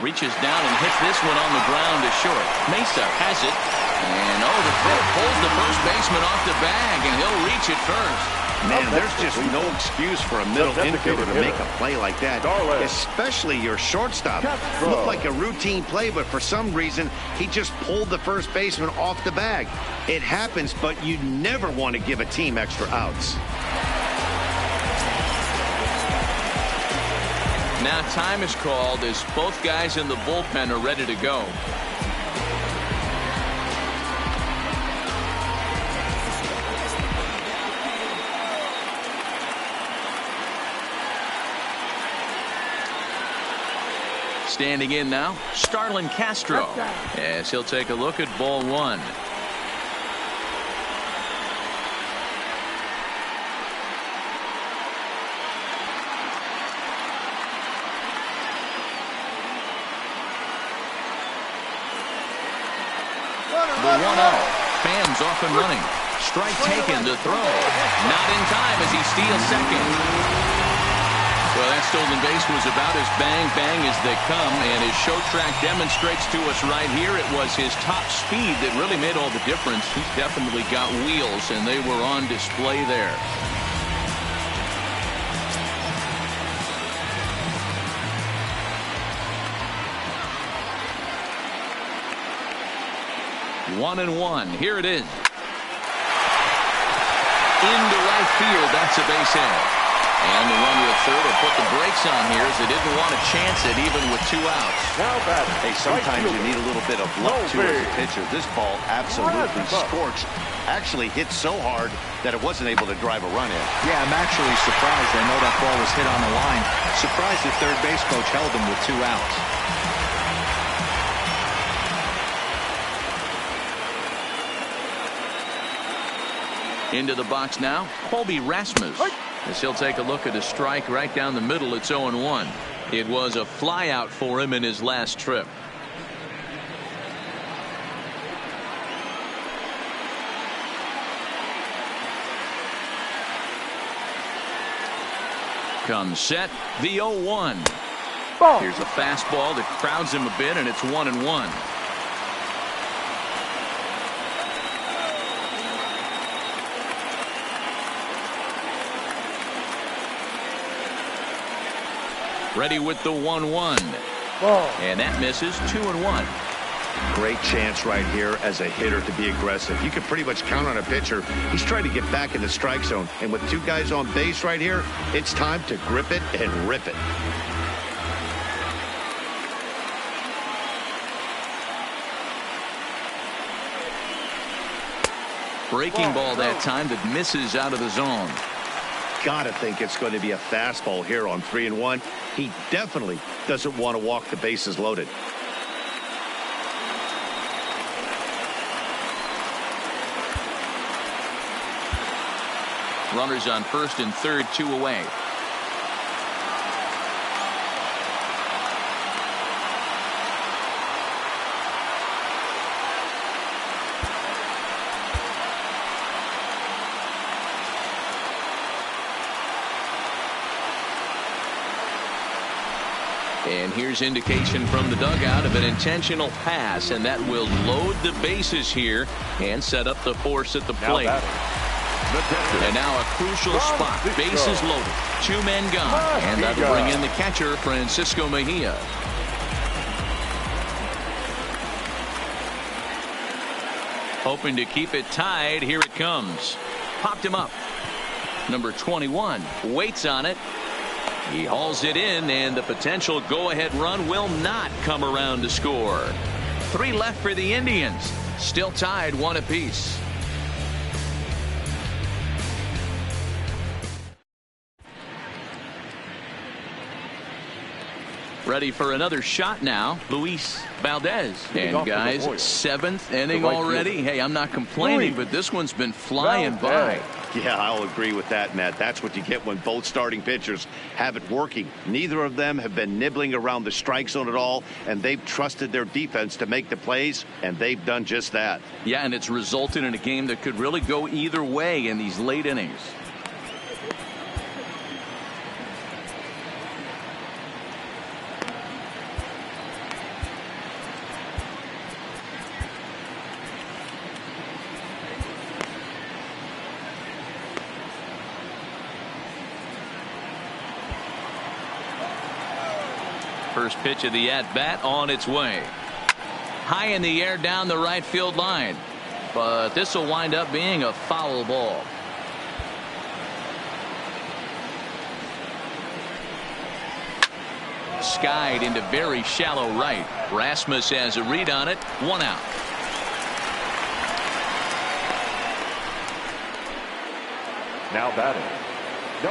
Reaches down and hits this one on the ground to short. Mesa has it. And the throw pulls the first baseman off the bag, and he'll reach it first. Man, there's just no excuse for a middle infielder to make a play like that, especially your shortstop. Looked like a routine play, but for some reason, he just pulled the first baseman off the bag. It happens, but you never want to give a team extra outs. Now time is called as both guys in the bullpen are ready to go. Standing in now, Starlin Castro, as he'll take a look at ball 1. The 1-0. Pham's off and running. Strike taken to throw. Not in time as he steals second. Well, that stolen base was about as bang-bang as they come, and his show track demonstrates to us right here it was his top speed that really made all the difference. He's definitely got wheels, and they were on display there. One and one. Here it is. Into right field. That's a base hit. And the runner at third will put the brakes on here as they didn't want to chance it even with 2 outs. Hey, sometimes you need a little bit of luck too as a pitcher. This ball absolutely scorched. Actually hit so hard that it wasn't able to drive a run in. Yeah, I'm actually surprised. I know that ball was hit on the line. Surprised the third base coach held him with 2 outs. Into the box now, Colby Rasmus. As he'll take a look at a strike right down the middle. It's 0-1. It was a flyout for him in his last trip. Comes set, the 0-1. Here's a fastball that crowds him a bit, and it's 1-1. Ready with the 1-1. And that misses. 2-1. Great chance right here as a hitter to be aggressive. You can pretty much count on a pitcher. He's trying to get back in the strike zone. And with 2 guys on base right here, it's time to grip it and rip it. Breaking ball that time that misses out of the zone. Gotta think it's going to be a fastball here on 3-1. He definitely doesn't want to walk the bases loaded. Runners on first and third, 2 away. And here's indication from the dugout of an intentional pass, and that will load the bases here and set up the force at the plate. And now a crucial spot. Bases loaded. 2 men gone. And that'll bring in the catcher, Francisco Mejia. Hoping to keep it tied. Here it comes. Popped him up. Number 21 waits on it. He hauls it in, and the potential go-ahead run will not come around to score. 3 left for the Indians. Still tied 1 apiece. Ready for another shot now, Luis Valdez. And guys, 7th inning already. Hey, I'm not complaining, but this one's been flying by. Yeah, I'll agree with that, Matt. That's what you get when both starting pitchers have it working. Neither of them have been nibbling around the strike zone at all, and they've trusted their defense to make the plays, and they've done just that. Yeah, and it's resulted in a game that could really go either way in these late innings. First pitch of the at-bat on its way. High in the air down the right field line. But this will wind up being a foul ball. Skied into very shallow right. Rasmus has a read on it. 1 out.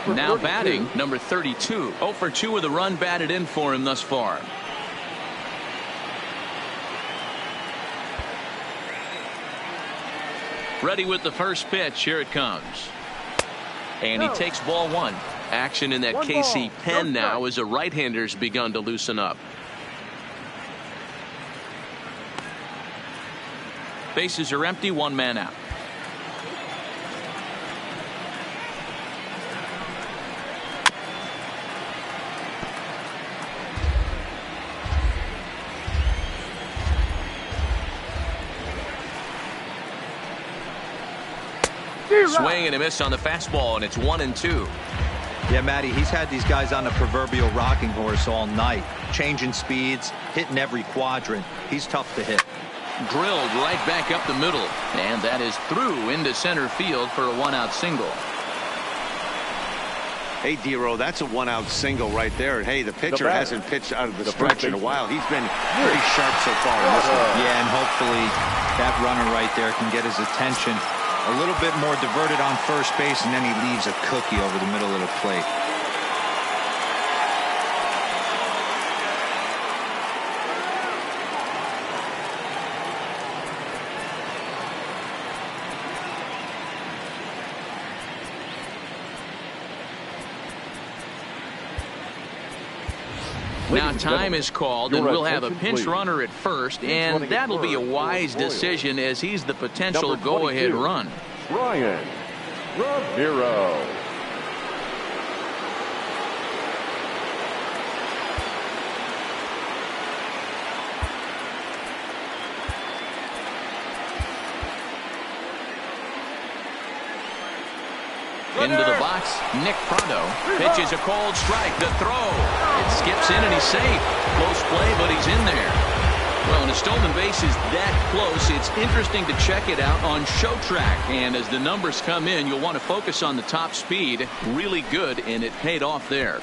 Now batting, number 32. 0 for 2 with a run batted in for him thus far. Ready with the first pitch. Here it comes. And he takes ball 1. Action in that KC pen now as the right-hander's begun to loosen up. Bases are empty. 1 man out. Swing and a miss on the fastball, and it's 1-2. Yeah, Matty, he's had these guys on the proverbial rocking horse all night, changing speeds, hitting every quadrant. He's tough to hit. Drilled right back up the middle, and that is through into center field for a 1-out single. Hey, D-Row, that's a 1-out single right there. Hey, the pitcher hasn't pitched out of the stretch in a while. He's been pretty sharp so far in this one. Yeah, and hopefully that runner right there can get his attention. A little bit more diverted on first base, and then he leaves a cookie over the middle of the plate. Now time is called, and we'll have a pinch runner at first, and that'll be a wise decision as he's the potential go-ahead run. Ryan Ramiro. Into the box, Nick Pronto pitches a cold strike. The throw. It skips in and he's safe. Close play, but he's in there. Well, when a stolen base is that close, it's interesting to check it out on Show Track. And as the numbers come in, you'll want to focus on the top speed. Really good, and it paid off there.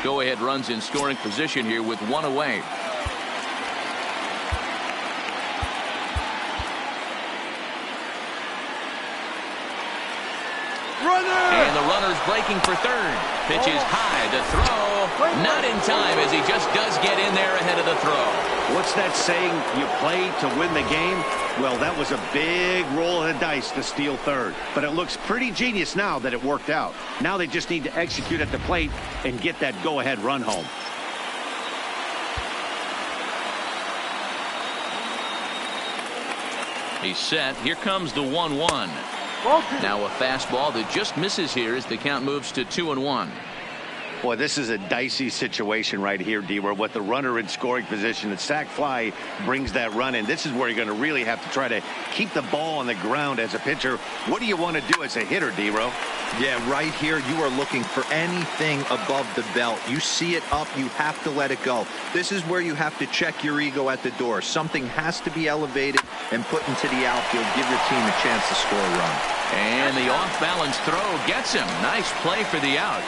Go-ahead runs in scoring position here with 1 away. And the runner's breaking for third. Pitch is high. The throw not in time as he just does get in there ahead of the throw. What's that saying? You play to win the game? Well, that was a big roll of the dice to steal third. But it looks pretty genius now that it worked out. Now they just need to execute at the plate and get that go-ahead run home. He's set. Here comes the 1-1. Now a fastball that just misses here as the count moves to 2-1. Boy, this is a dicey situation right here, D, where with the runner in scoring position, the sac fly brings that run in. This is where you're going to really have to try to keep the ball on the ground as a pitcher. What do you want to do as a hitter, D-Ro? Yeah, right here, you are looking for anything above the belt. You see it up, you have to let it go. This is where you have to check your ego at the door. Something has to be elevated and put into the outfield. Give your team a chance to score a run. And the off-balance throw gets him. Nice play for the out.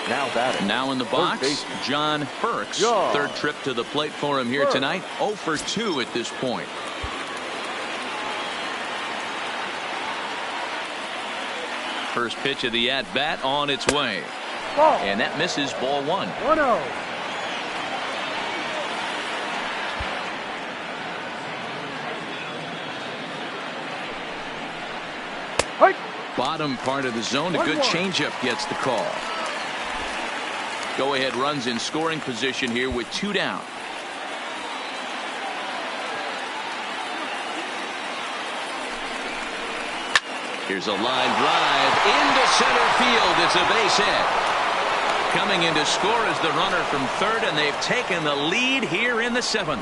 Now batting. Now in the box, John Burks. Third trip to the plate for him here tonight. 0 for 2 at this point. First pitch of the at-bat on its way. Ball. And that misses, ball 1. 1-0. Hike. Bottom part of the zone. A good changeup gets the call. Go-ahead runs in scoring position here with 2 down. Here's a line drive into center field. It's a base hit. Coming in to score is the runner from third, and they've taken the lead here in the 7th.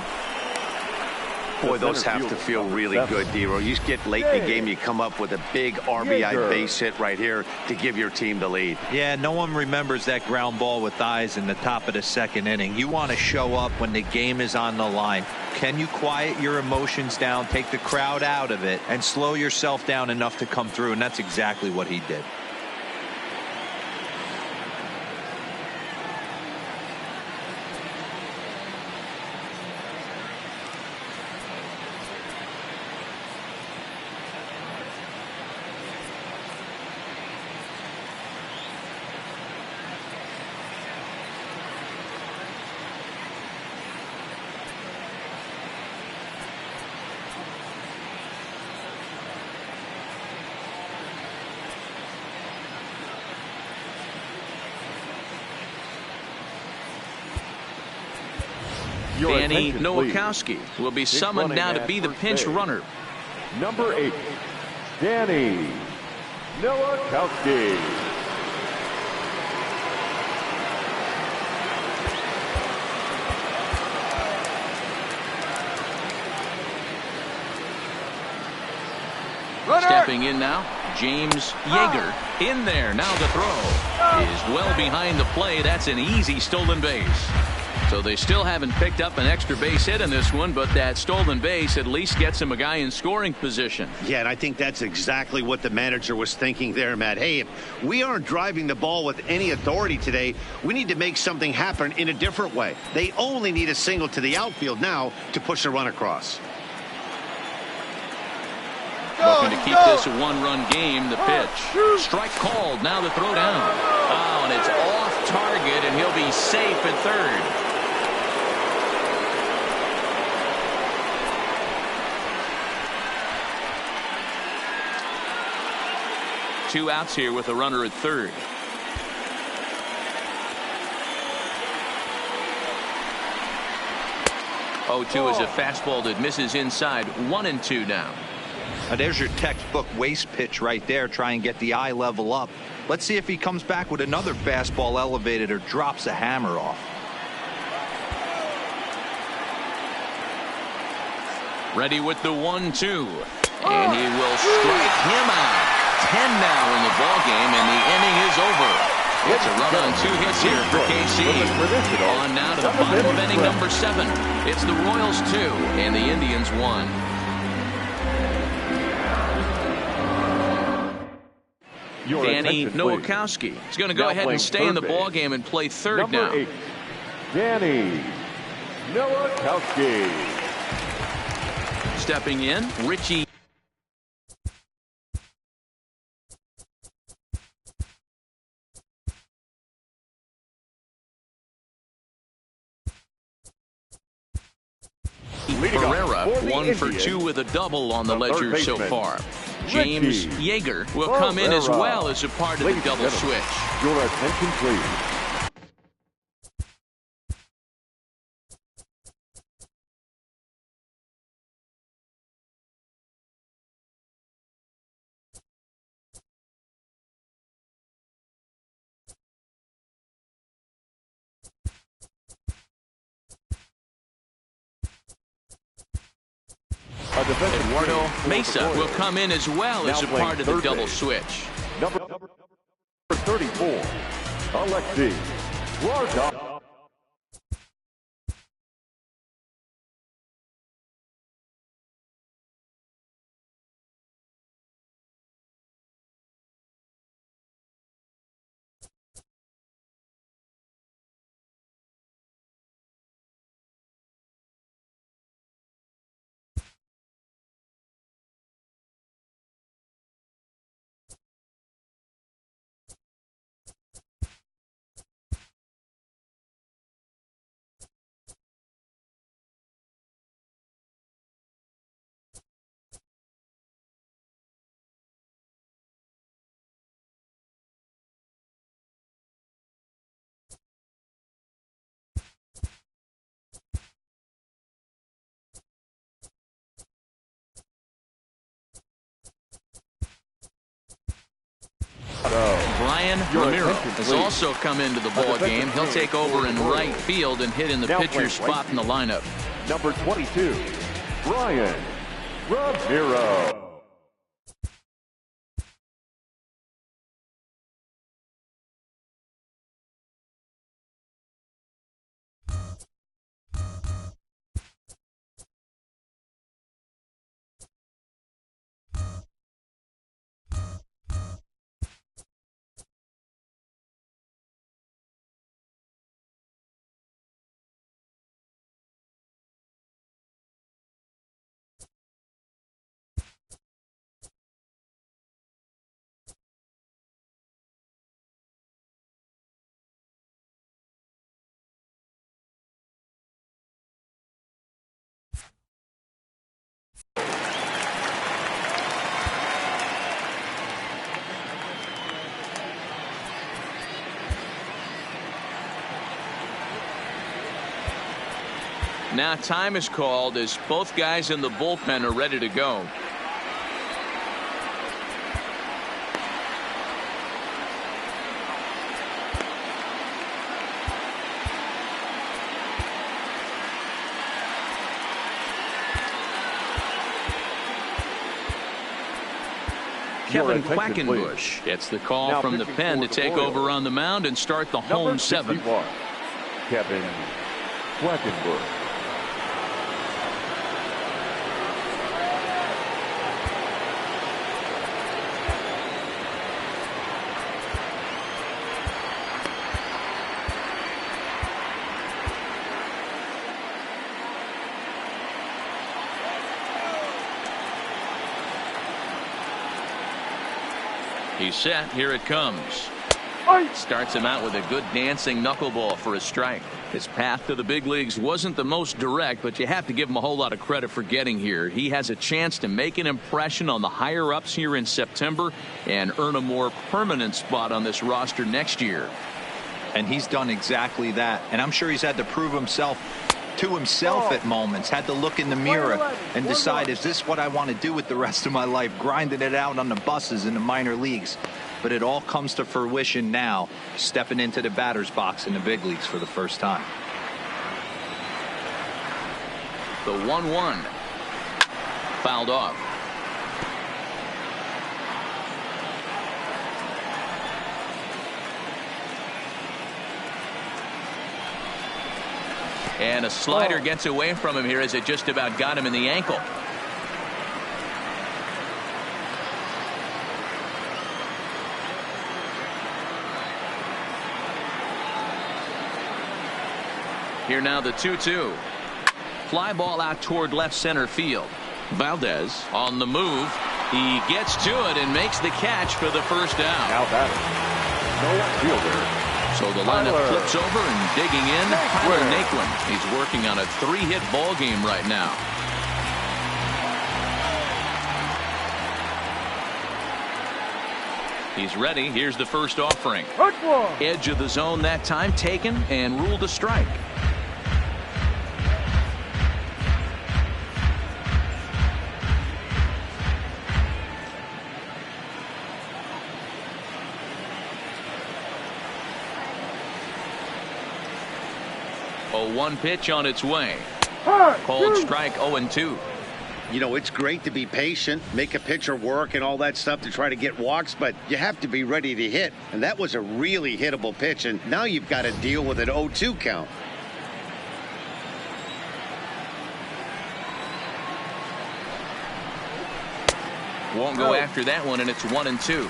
Boy, those have to feel really good, D-Ro. You get late in the game, you come up with a big RBI base hit right here to give your team the lead. Yeah, no one remembers that ground ball with eyes in the top of the 2nd inning. You want to show up when the game is on the line. Can you quiet your emotions down, take the crowd out of it, and slow yourself down enough to come through? And that's exactly what he did. Danny Nowakowski will be summoned now to be the pinch runner. Number 8, Danny Nowakowski. Stepping in now, James Yeager in there. Now the throw is well behind the play. That's an easy stolen base. So they still haven't picked up an extra base hit in this one, but that stolen base at least gets him a guy in scoring position. Yeah, and I think that's exactly what the manager was thinking there, Matt. Hey, if we aren't driving the ball with any authority today, we need to make something happen in a different way. They only need a single to the outfield now to push a run across. Looking to keep this a one-run game. The pitch. Strike called. Now the throw down. Oh, and it's off target, and he'll be safe at third. 2 outs here with a runner at third. Oh, 2 is a fastball that misses inside. 1-2 now. Now there's your textbook waste pitch right there. Try and get the eye level up. Let's see if he comes back with another fastball elevated or drops a hammer off. Ready with the 1-2. And he will strike him out. 10 now in the ball game, and the inning is over. It's a run on 2 hits here for KC. On now to the bottom of inning number 7. It's the Royals 2 and the Indians 1. Danny Nowakowski is going to go ahead and stay in the ball game and play third now. Number 8, Danny Nowakowski. Stepping in, Richie. Pereira, 1 for 2 with a double on the ledger so far. James Yeager will come in as well as a part of the double switch. Your attention, please. Eduardo Mesa will come in as well as a part of the double base. switch. Number 34, Alexi Larga. Brian Ramiro has also come into the ball game. He'll take over in right field and hit in the pitcher's spot in the lineup. Number 22, Brian Ramiro. Now time is called as both guys in the bullpen are ready to go. Kevin Quackenbush gets the call now from the pen to take over on the mound and start the home seventh. Kevin Quackenbush. He's set. Here it comes. Starts him out with a good dancing knuckleball for a strike. His path to the big leagues wasn't the most direct, but you have to give him a whole lot of credit for getting here. He has a chance to make an impression on the higher ups here in September and earn a more permanent spot on this roster next year. And he's done exactly that. And I'm sure he's had to prove himself to himself at moments, had to look in the mirror and decide, is this what I want to do with the rest of my life, grinding it out on the buses in the minor leagues. But it all comes to fruition now, stepping into the batter's box in the big leagues for the first time. The 1-1 fouled off. And a slider gets away from him here as it just about got him in the ankle. Here now the 2-2. Fly ball out toward left center field. Valdez on the move. He gets to it and makes the catch for the first down. Now batting, no fielder. So the lineup flips over and digging in. Tyler Naquin. He's working on a 3-hit ball game right now. He's ready. Here's the first offering. Edge of the zone that time taken and ruled a strike. A 1 pitch on its way. Cold strike 0-2. You know, it's great to be patient, make a pitcher work and all that stuff to try to get walks, but you have to be ready to hit. And that was a really hittable pitch, and now you've got to deal with an 0-2 count. Won't go after that one, and it's 1-2.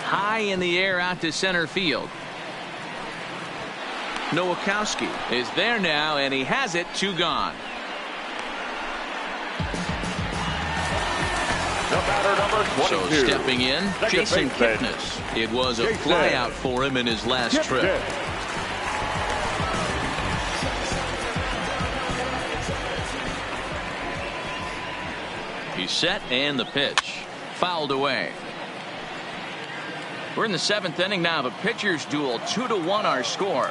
High in the air out to center field. Nowakowski is there now, and he has it. 2 gone. The batter, number 22. So stepping in, Jason Kipnis. It was a flyout for him in his last trip. He's set, and the pitch fouled away. We're in the 7th inning now of a pitcher's duel. 2-1 our score.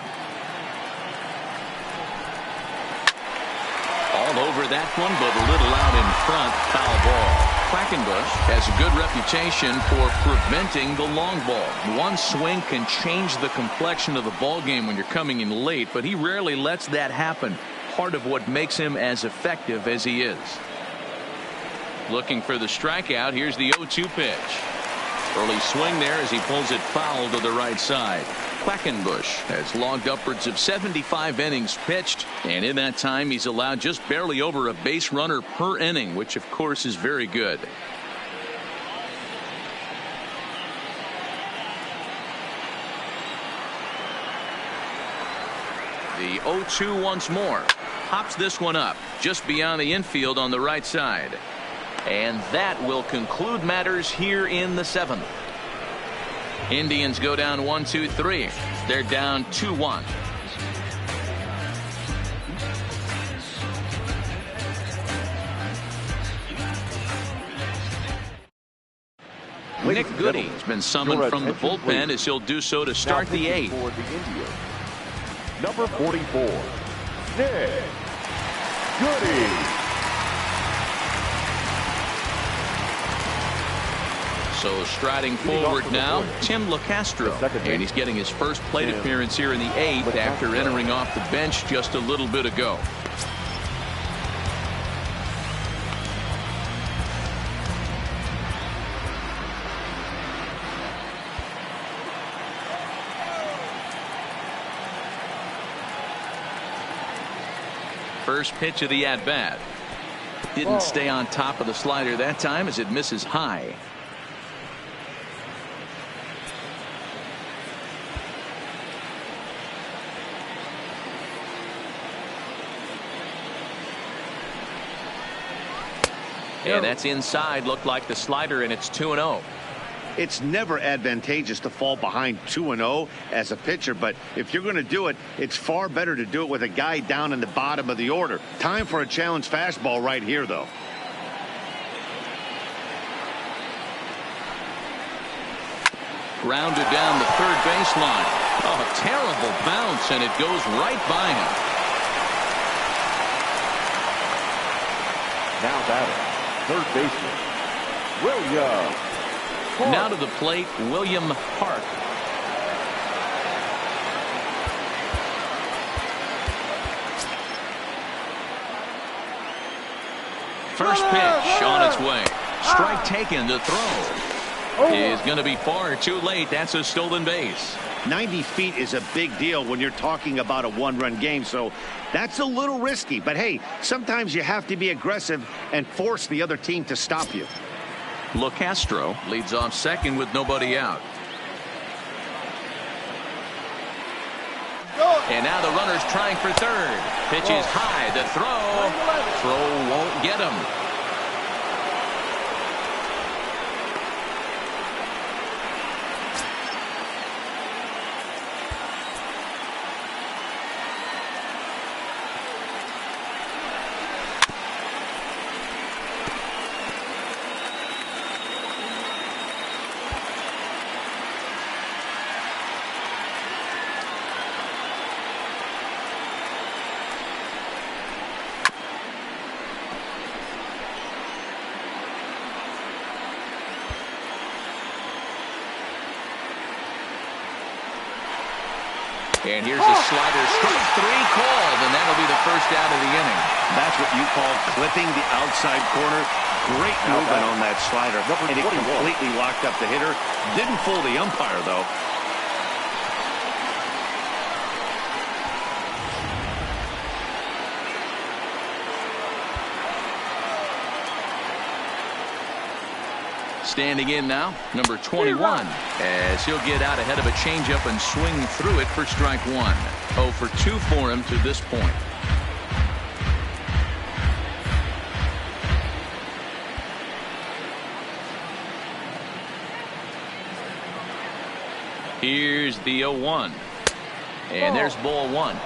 All over that one, but a little out in front. Foul ball. Quackenbush has a good reputation for preventing the long ball. One swing can change the complexion of the ball game when you're coming in late, but he rarely lets that happen. Part of what makes him as effective as he is. Looking for the strikeout. Here's the 0-2 pitch. Early swing there as he pulls it foul to the right side. Quackenbush has logged upwards of 75 innings pitched, and in that time he's allowed just barely over a base runner per inning, which of course is very good. The 0-2 once more. Pops this one up just beyond the infield on the right side. And that will conclude matters here in the 7th. Indians go down 1-2-3. They're down 2-1. Nick Goody has been summoned from the bullpen as he'll do so to start the 8th. For the Indians, number 44, Nick Goody. So striding forward now, Tim LeCastro, and he's getting his first plate appearance here in the 8th after entering off the bench just a little bit ago. First pitch of the at-bat. Didn't stay on top of the slider that time as it misses high. And that's inside. Looked like the slider, and it's 2-0. It's never advantageous to fall behind 2-0 as a pitcher, but if you're going to do it, it's far better to do it with a guy down in the bottom of the order. Time for a challenge fastball right here, though. Grounded down the third baseline. Oh, terrible bounce, and it goes right by him. Now batting, third baseman, William Park. Now to the plate, William Park. First pitch on its way. Strike taken to throw. Is going to be far too late. That's a stolen base. 90 feet is a big deal when you're talking about a one-run game, so that's a little risky. But hey, sometimes you have to be aggressive and force the other team to stop you. LeCastro leads off second with nobody out. And now the runner's trying for third. Pitch is high. The throw won't get him. And here's a slider, strike three called, and that'll be the first out of the inning. That's what you call clipping the outside corner. Great movement on that slider, and it completely locked up the hitter. Didn't fool the umpire, though. Standing in now, number 21, as he'll get out ahead of a changeup and swing through it for strike one. 0 for 2 for him to this point. Here's the 0-1. And there's ball one.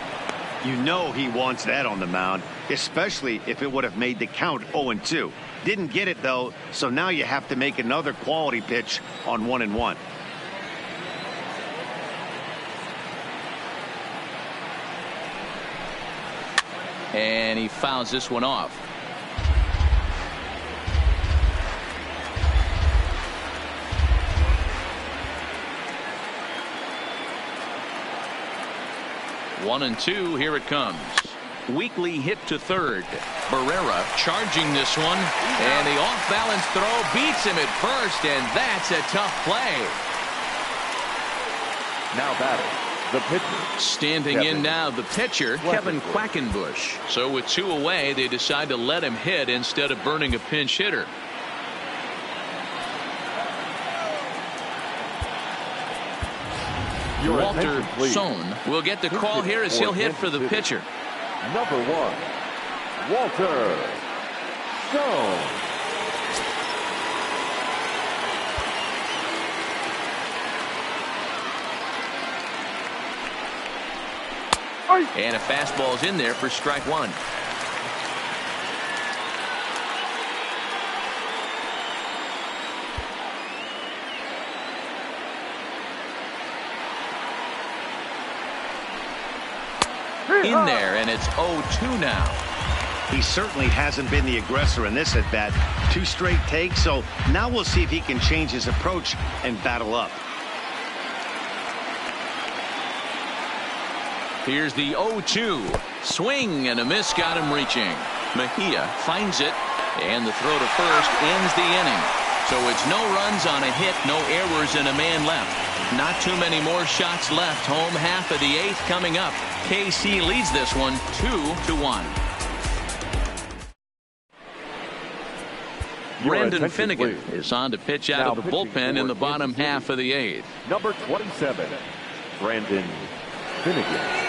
You know he wants that on the mound, especially if it would have made the count 0-2. Didn't get it, though, so now you have to make another quality pitch on 1-1. And he fouls this one off. One and two, here it comes. Weakly hit to third. Barrera charging this one, and the off-balance throw beats him at first, and that's a tough play. Now batting, the pitcher. Standing in now, the pitcher, Kevin Quackenbush. So with two away, they decide to let him hit instead of burning a pinch hitter. Walter Sohn will get the call here as he'll hit for the pitcher. Number 1, Walter Sohn. And a fastball's in there for strike one. In there, and it's 0-2 now. He certainly hasn't been the aggressor in this at bat. 2 straight takes, so now we'll see if he can change his approach and battle up. Here's the 0-2. Swing and a miss got him reaching. Mejia finds it, and the throw to first ends the inning. So it's no runs on a hit, no errors, and a man left. Not too many more shots left. Home half of the 8th coming up. KC leads this one 2-1. Brandon Finnegan is on to pitch out of the bullpen in the bottom half of the 8th. Number 27, Brandon Finnegan.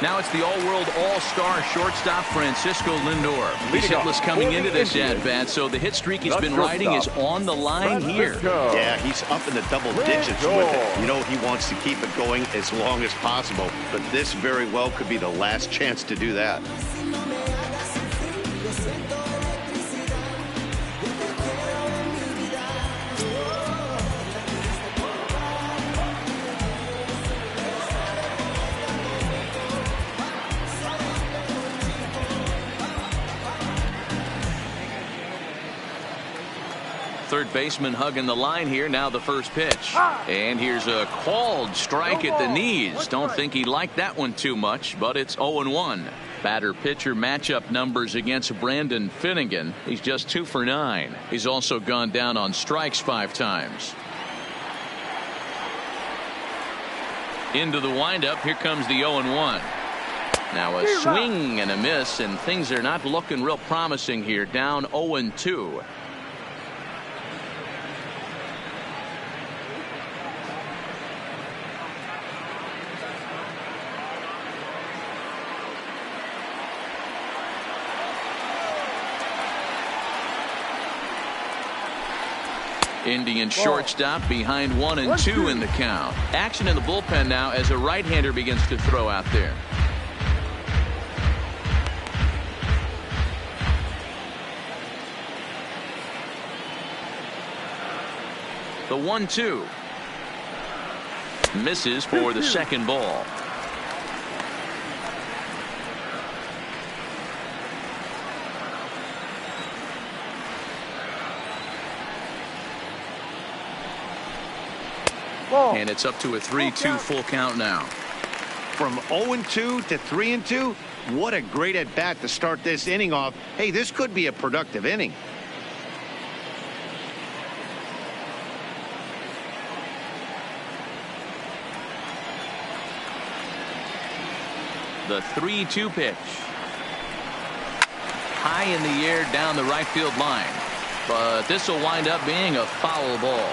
Now it's the all-world all-star shortstop Francisco Lindor. He's hitless coming into this at-bat, so the hit streak he's been riding is on the line here. Yeah, he's up in the double digits with it. You know he wants to keep it going as long as possible, but this very well could be the last chance to do that. Third baseman hugging the line here. Now the first pitch. And here's a called strike at the knees. Don't think he liked that one too much, but it's 0-1. Batter-pitcher matchup numbers against Brandon Finnegan. He's just 2 for 9. He's also gone down on strikes 5 times. Into the windup. Here comes the 0-1. Now a swing and a miss, and things are not looking real promising here. Down 0-2. Indian shortstop behind 1 and 2 in the count. Action in the bullpen now as a right-hander begins to throw out there. The 1-2 misses for the second ball. And it's up to a 3-2 full count now. From 0-2 to 3-2, what a great at-bat to start this inning off. Hey, this could be a productive inning. The 3-2 pitch. High in the air down the right field line. But this will wind up being a foul ball.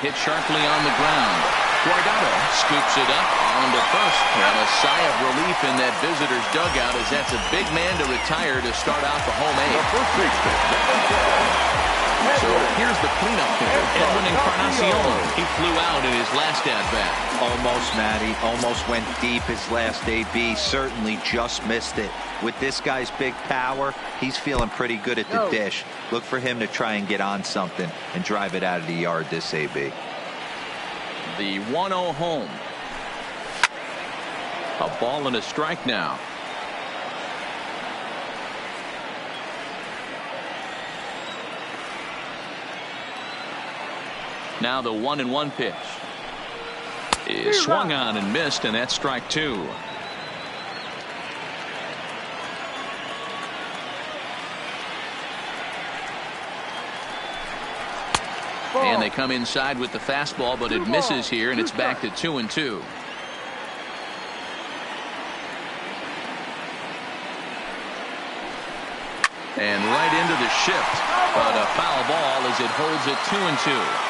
Hit sharply on the ground. Guardado scoops it up onto first. And a sigh of relief in that visitor's dugout, as that's a big man to retire to start out the home eighth. So here's the cleanup hitter, Edwin Encarnacion. He flew out in his last at-bat. Almost, Matty. Almost went deep his last AB. Certainly just missed it. With this guy's big power, he's feeling pretty good at the dish. Look for him to try and get on something and drive it out of the yard this AB. The 1-0 home. A ball and a strike now. Now the 1-1 pitch is swung on and missed, and that's strike two. And they come inside with the fastball, but it misses here, and it's back to 2-2. And right into the shift, but a foul ball as it holds it 2-2.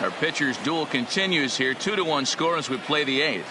Our pitcher's duel continues here. 2-1 score as we play the eighth.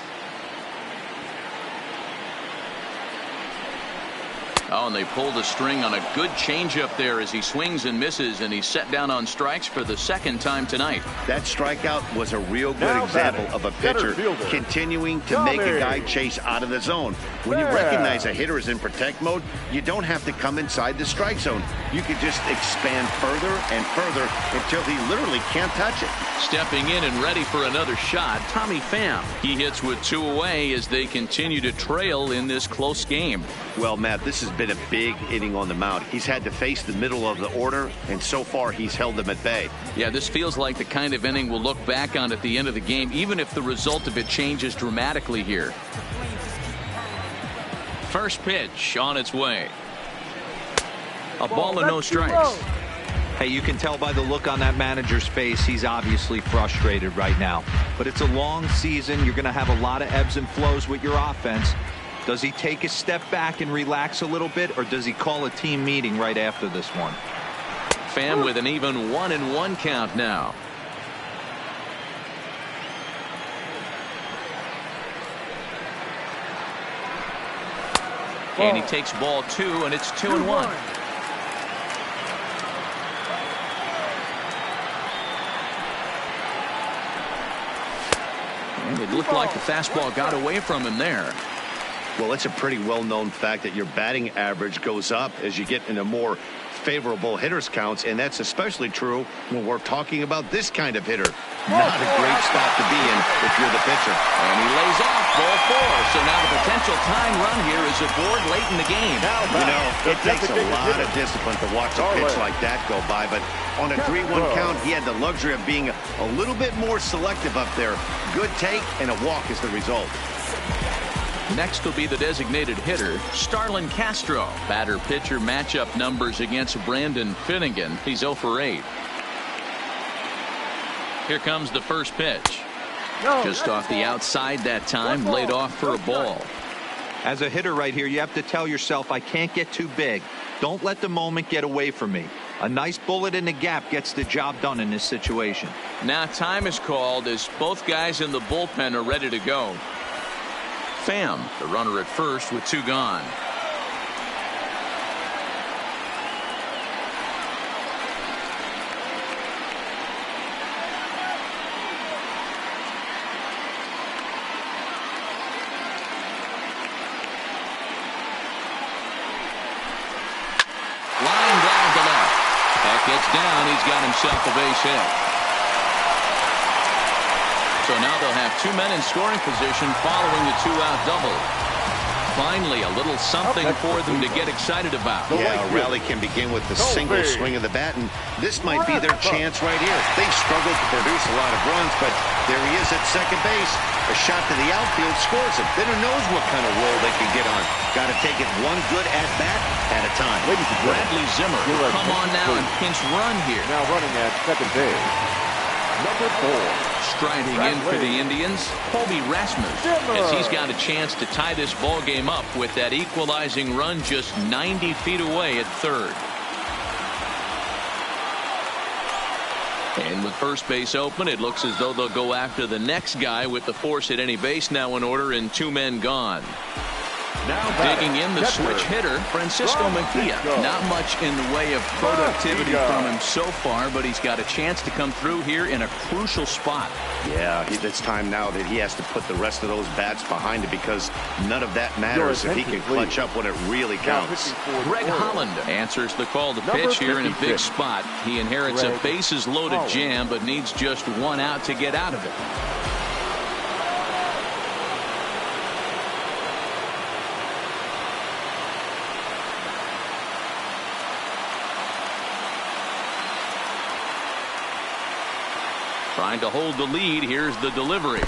Oh, and they pulled the string on a good changeup there as he swings and misses, and he's set down on strikes for the second time tonight. That strikeout was a real good example of a pitcher continuing to make a guy chase out of the zone. When you recognize a hitter is in protect mode, you don't have to come inside the strike zone. You can just expand further and further until he literally can't touch it. Stepping in and ready for another shot, Tommy Pham. He hits with two away as they continue to trail in this close game. Well, Matt, this has been a big inning on the mound. He's had to face the middle of the order, and so far he's held them at bay. Yeah, this feels like the kind of inning we'll look back on at the end of the game, even if the result of it changes dramatically here. First pitch on its way. A ball and no strikes. Hey, you can tell by the look on that manager's face, he's obviously frustrated right now. But it's a long season. You're going to have a lot of ebbs and flows with your offense. Does he take a step back and relax a little bit, or does he call a team meeting right after this one? Pham with an even 1-1 count now. And he takes ball two, and it's 2-1. And it looked like the fastball got away from him there. Well, it's a pretty well-known fact that your batting average goes up as you get into more favorable hitters counts, and that's especially true when we're talking about this kind of hitter. Not a great spot to be in if you're the pitcher. And he lays off ball four. So now the potential tying run here is aboard late in the game. You know, it takes a lot of discipline to watch a pitch like that go by, but on a 3-1 count, he had the luxury of being a little bit more selective up there. Good take, and a walk is the result. Next will be the designated hitter, Starlin Castro. Batter-pitcher matchup numbers against Brandon Finnegan. He's 0 for 8. Here comes the first pitch. Just off the outside that time, laid off for a ball. As a hitter right here, you have to tell yourself, I can't get too big. Don't let the moment get away from me. A nice bullet in the gap gets the job done in this situation. Now time is called as both guys in the bullpen are ready to go. Pham, the runner at first with 2 gone. Line drive to left. That gets down. He's got himself a base hit. So now they'll have 2 men in scoring position following the 2-out double. Finally, a little something for them to get excited about. Yeah, a rally can begin with the single swing of the bat, and this might be their chance right here. They struggled to produce a lot of runs, but there he is at second base. A shot to the outfield scores him. Then who knows what kind of roll they can get on. Got to take it one good at-bat at a time. Bradley Zimmer will come on now and pinch run here. Now running at second base, number 4. Striding in for the Indians, Colby Rasmus, as he's got a chance to tie this ball game up with that equalizing run just 90 feet away at third. And with first base open, it looks as though they'll go after the next guy with the force at any base now in order and 2 men gone. Now digging in the switch hitter, Francisco Mejia. Not much in the way of productivity from him so far, but he's got a chance to come through here in a crucial spot. Yeah, it's time now that he has to put the rest of those bats behind him, because none of that matters if he can clutch up when it really counts. Greg Holland answers the call to pitch here in a big spot. He inherits a bases-loaded jam, but needs just 1 out to get out of it. Trying to hold the lead. Here's the delivery.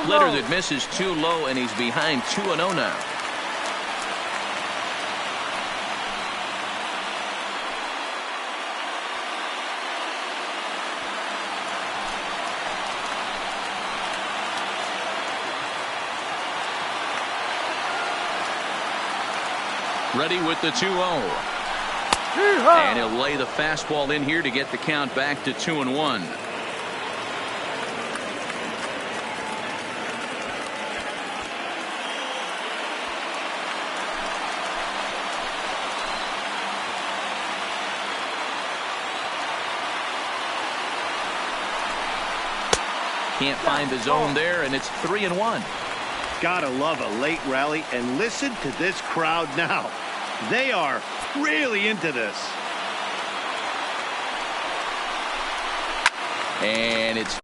Splitter that misses too low, and he's behind 2-0 now. Ready with the 2-0. And he'll lay the fastball in here to get the count back to 2-1. Can't find the zone there, and it's 3-1. Gotta love a late rally, and listen to this crowd now. They are really into this. And it's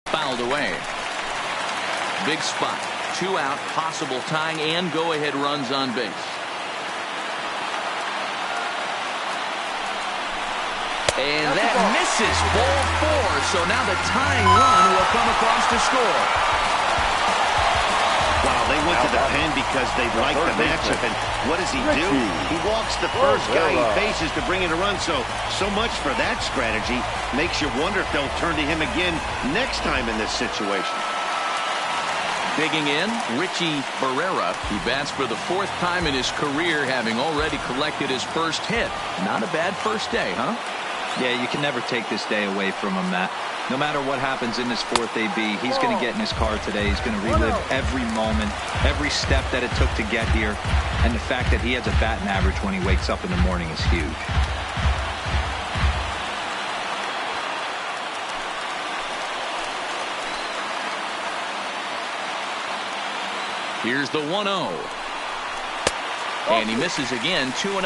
fouled away. Big spot. 2 out, possible tying and go-ahead runs on base. And that misses. Ball 4. So now the tying run will come across to score. Wow, they went to the pen because they like the matchup. And what does he do? He walks the first guy he faces to bring in a run. So much for that strategy. Makes you wonder if they'll turn to him again next time in this situation. Digging in, Richie Barrera. He bats for the 4th time in his career, having already collected his first hit. Not a bad first day, huh? Yeah, you can never take this day away from him, Matt. No matter what happens in this 4th AB, he's going to get in his car today. He's going to relive every moment, every step that it took to get here. And the fact that he has a batting average when he wakes up in the morning is huge. Here's the 1-0. And he misses again, 2-0.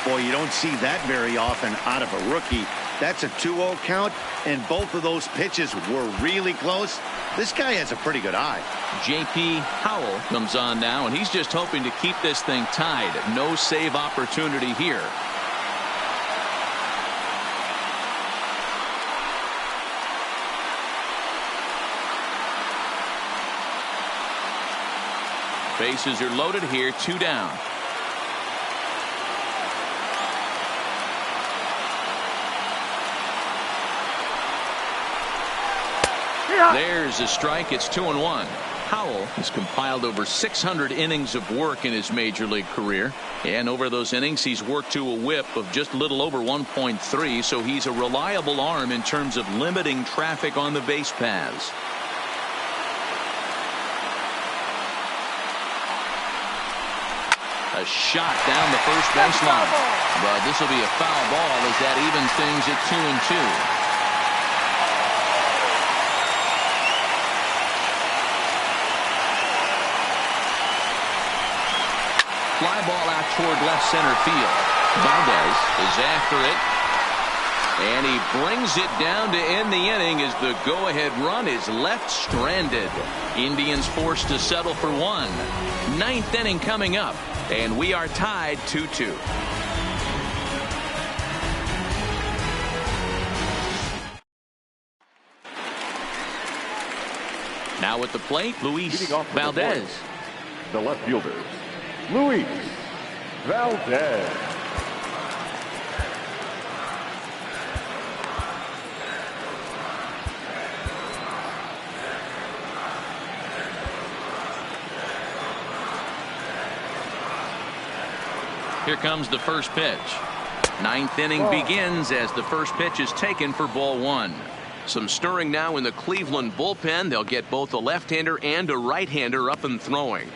Boy, you don't see that very often out of a rookie. That's a 2-0 count, and both of those pitches were really close. This guy has a pretty good eye. J.P. Howell comes on now, and he's just hoping to keep this thing tied. No save opportunity here. Bases are loaded here, 2 down. There's a strike. It's 2-1. Howell has compiled over 600 innings of work in his major league career. And over those innings, he's worked to a whip of just a little over 1.3. So he's a reliable arm in terms of limiting traffic on the base paths. A shot down the first baseline. But this will be a foul ball as that evens things at 2-2. Fly ball out toward left center field. Valdez is after it. And he brings it down to end the inning as the go-ahead run is left stranded. Indians forced to settle for 1. 9th inning coming up. And we are tied 2-2. Now at the plate, Luis Valdez. The left fielder, Luis Valdez. Here comes the first pitch. 9th inning begins as the first pitch is taken for ball 1. Some stirring now in the Cleveland bullpen. They'll get both a left-hander and a right-hander up and throwing.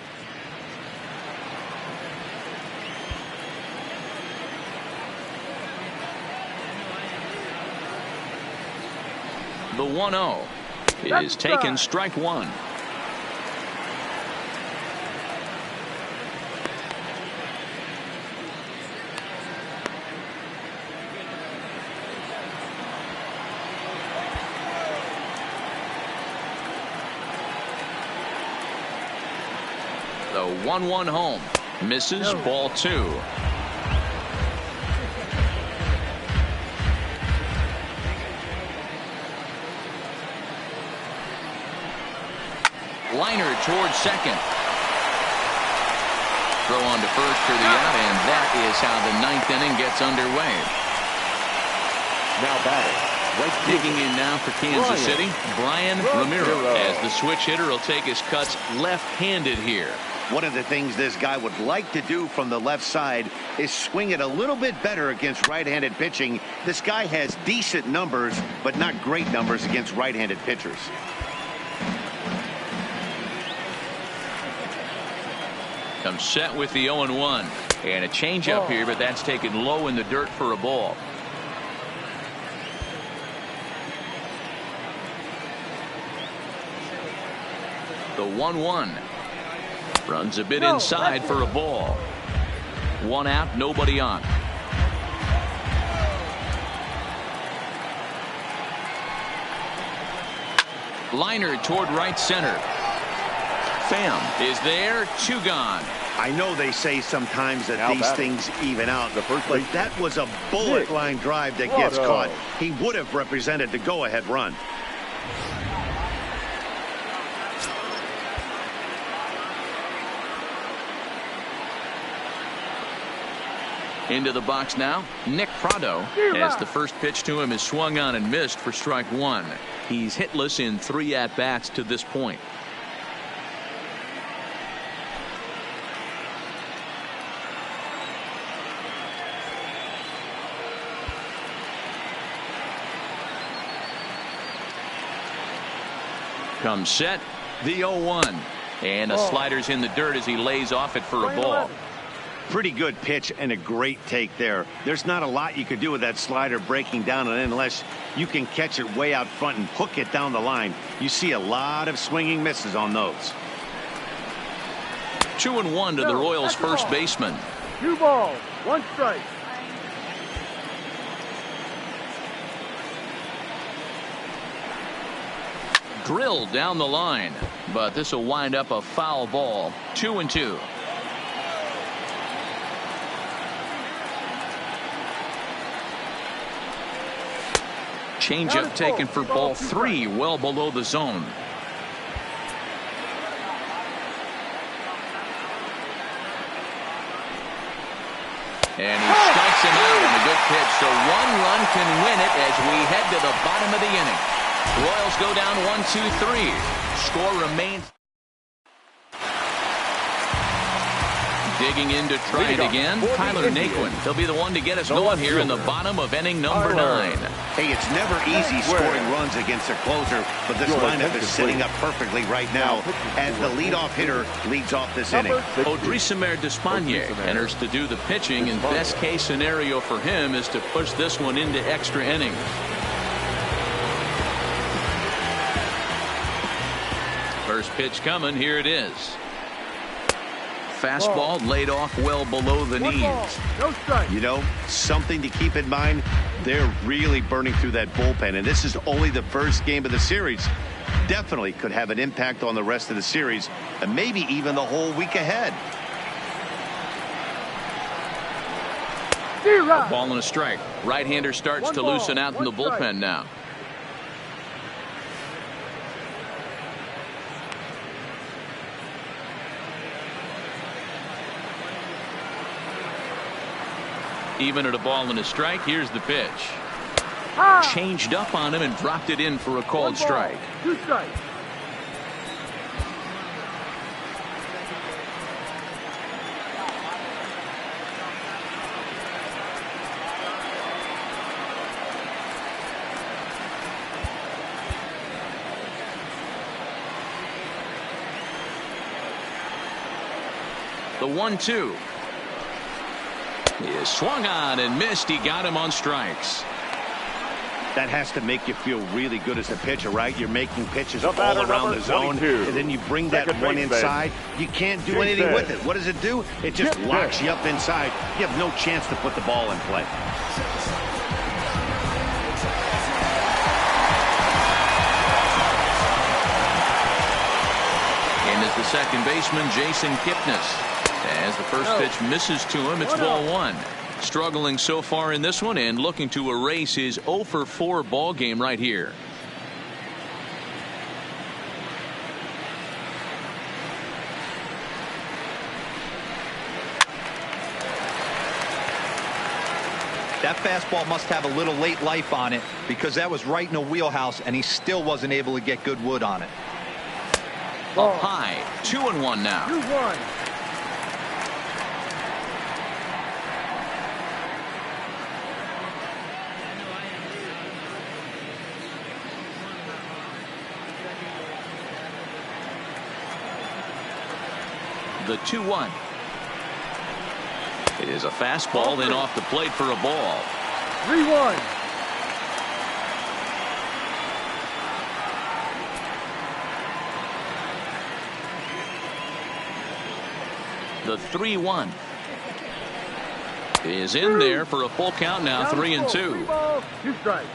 The 1-0 is taken, strike 1. The 1-1 home misses, ball 2. Liner towards second. Throw on to first for the out, and that is how the 9th inning gets underway. Now batting. Digging in now for Kansas City, Brian Ramiro, as the switch hitter will take his cuts left-handed here. One of the things this guy would like to do from the left side is swing it a little bit better against right-handed pitching. This guy has decent numbers, but not great numbers against right-handed pitchers. Comes set with the 0-1. And a changeup here, but that's taken low in the dirt for a ball. The 1-1. Runs a bit inside for a ball. 1 out, nobody on. Liner toward right center. Pham is there, 2 gone. I know they say sometimes that these things even out, but that was a bullet line drive that gets caught. He would have represented the go-ahead run. Into the box now, Nick Prado, as the first pitch to him is swung on and missed for strike 1. He's hitless in 3 at-bats to this point. Comes set, the 0-1, and a slider's in the dirt as he lays off it for a ball. Pretty good pitch and a great take there. There's not a lot you could do with that slider breaking down and unless you can catch it way out front and hook it down the line. You see a lot of swinging misses on those. 2-1 to the Royals' first baseman. 2 balls, 1 strike. drilled down the line, but this will wind up a foul ball. 2-2. Changeup taken for ball 3, well below the zone. And he strikes him out on a good pitch, so 1 run can win it as we head to the bottom of the inning. Royals go down 1-2-3. Score remains. Digging in to try it again, Tyler Naquin. He'll be the one to get us going here in the bottom of inning number 9. Hey, it's never easy scoring runs against a closer, but this lineup is setting up perfectly right now as the leadoff hitter leads off this inning. Odrisamer Despaigne enters to do the pitching, and best case scenario for him is to push this one into extra innings. First pitch coming, here it is. Fastball laid off well below the knees. No strike. You know, something to keep in mind, they're really burning through that bullpen, and this is only the first game of the series. Definitely could have an impact on the rest of the series, and maybe even the whole week ahead. A ball and a strike. Right-hander starts to loosen out in the bullpen now. Even at a ball and a strike, here's the pitch. Changed up on him and dropped it in for a called strike. 2 strikes. The 1-2. He is swung on and missed. He got him on strikes. That has to make you feel really good as a pitcher, right? You're making pitches all batter around the zone, 22. and then you bring that one inside. You can't do anything with it. What does it do? It just locks you up inside. You have no chance to put the ball in play. And as the second baseman, Jason Kipnis. As the first pitch misses to him, it's ball 1. Struggling so far in this one and looking to erase his 0-for-4 ball game right here. That fastball must have a little late life on it, because that was right in the wheelhouse and he still wasn't able to get good wood on it. Up high, 2-1 now. 2-1. The 2-1. It is a fastball, then off the plate for a ball. 3-1. The 3-1 is in there for a full count now. 3-2. 3 balls, 2 strikes.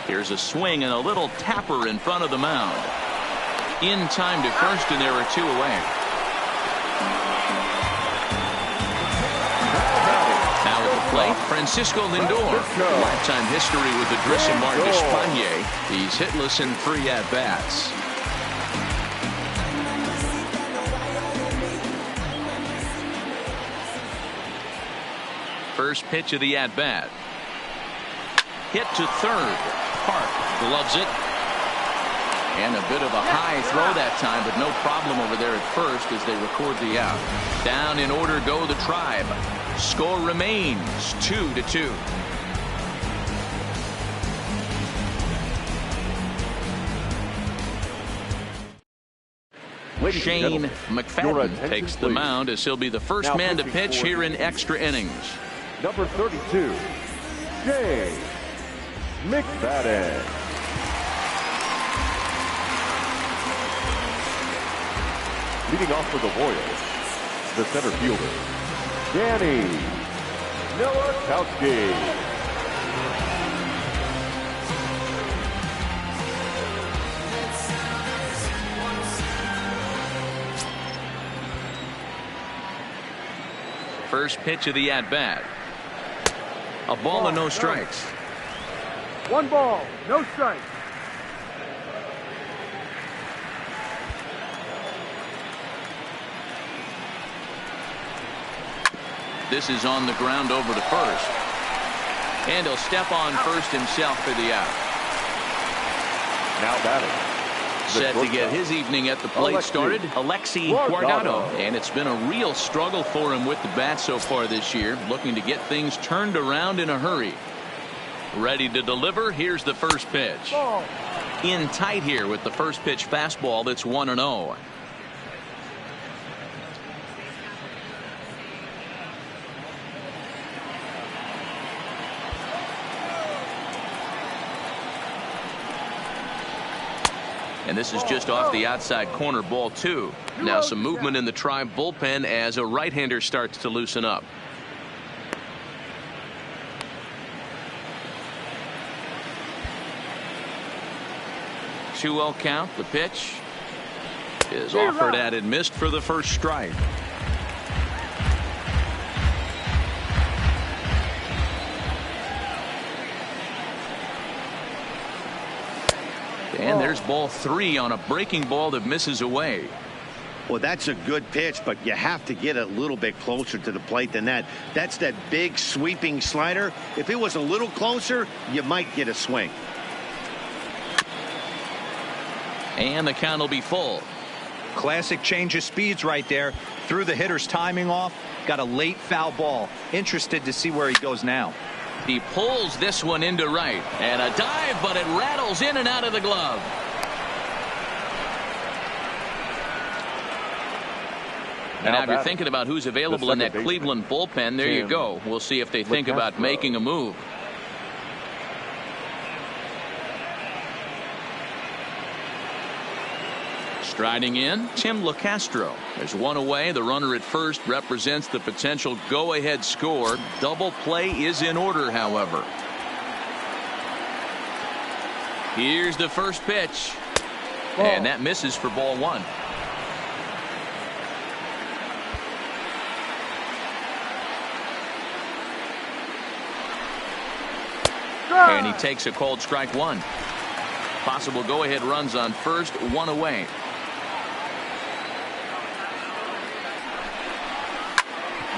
Here's a swing and a little tapper in front of the mound. In time to first, and there are 2 away. Now at the plate, Francisco Lindor. Lifetime history with the Odrisamer Despaigne. He's hitless in 3 at-bats. First pitch of the at-bat. Hit to third. Park gloves it. And a bit of a high throw that time, but no problem over there at first as they record the out. Down in order go the Tribe. Score remains 2-2. Shane McFadden takes the mound as he'll be the first man to pitch here in extra innings. Number 32, Shane McFadden. Leading off for the Royals, the center fielder, Danny Nowakowski. First pitch of the at-bat. A ball and no strikes. 1 ball, no strikes. This is on the ground over to first. And he'll step on first himself for the out. Now batting. Set to get his evening at the plate started, Alexi Guardado. And it's been a real struggle for him with the bat so far this year, looking to get things turned around in a hurry. Ready to deliver. Here's the first pitch. In tight here with the first pitch fastball that's 1-0. And this is just off the outside corner, ball 2. Now some movement in the Tribe bullpen as a right-hander starts to loosen up. 2-0 count. The pitch is offered at and missed for the first strike. And there's ball 3 on a breaking ball that misses away. Well, that's a good pitch, but you have to get a little bit closer to the plate than that. That's that big sweeping slider. If it was a little closer, you might get a swing. And the count will be full. Classic change of speeds right there. Threw the hitter's timing off. Got a late foul ball. Interested to see where he goes now. He pulls this one into right. And a dive, but it rattles in and out of the glove. And now if you're thinking about who's available in that Cleveland bullpen, there you go. We'll see if they think about making a move. Striding in, Tim LeCastro. There's one away. The runner at first represents the potential go-ahead score. Double play is in order, however. Here's the first pitch. And that misses for ball 1. And he takes a cold strike 1. Possible go-ahead runs on first, 1 away.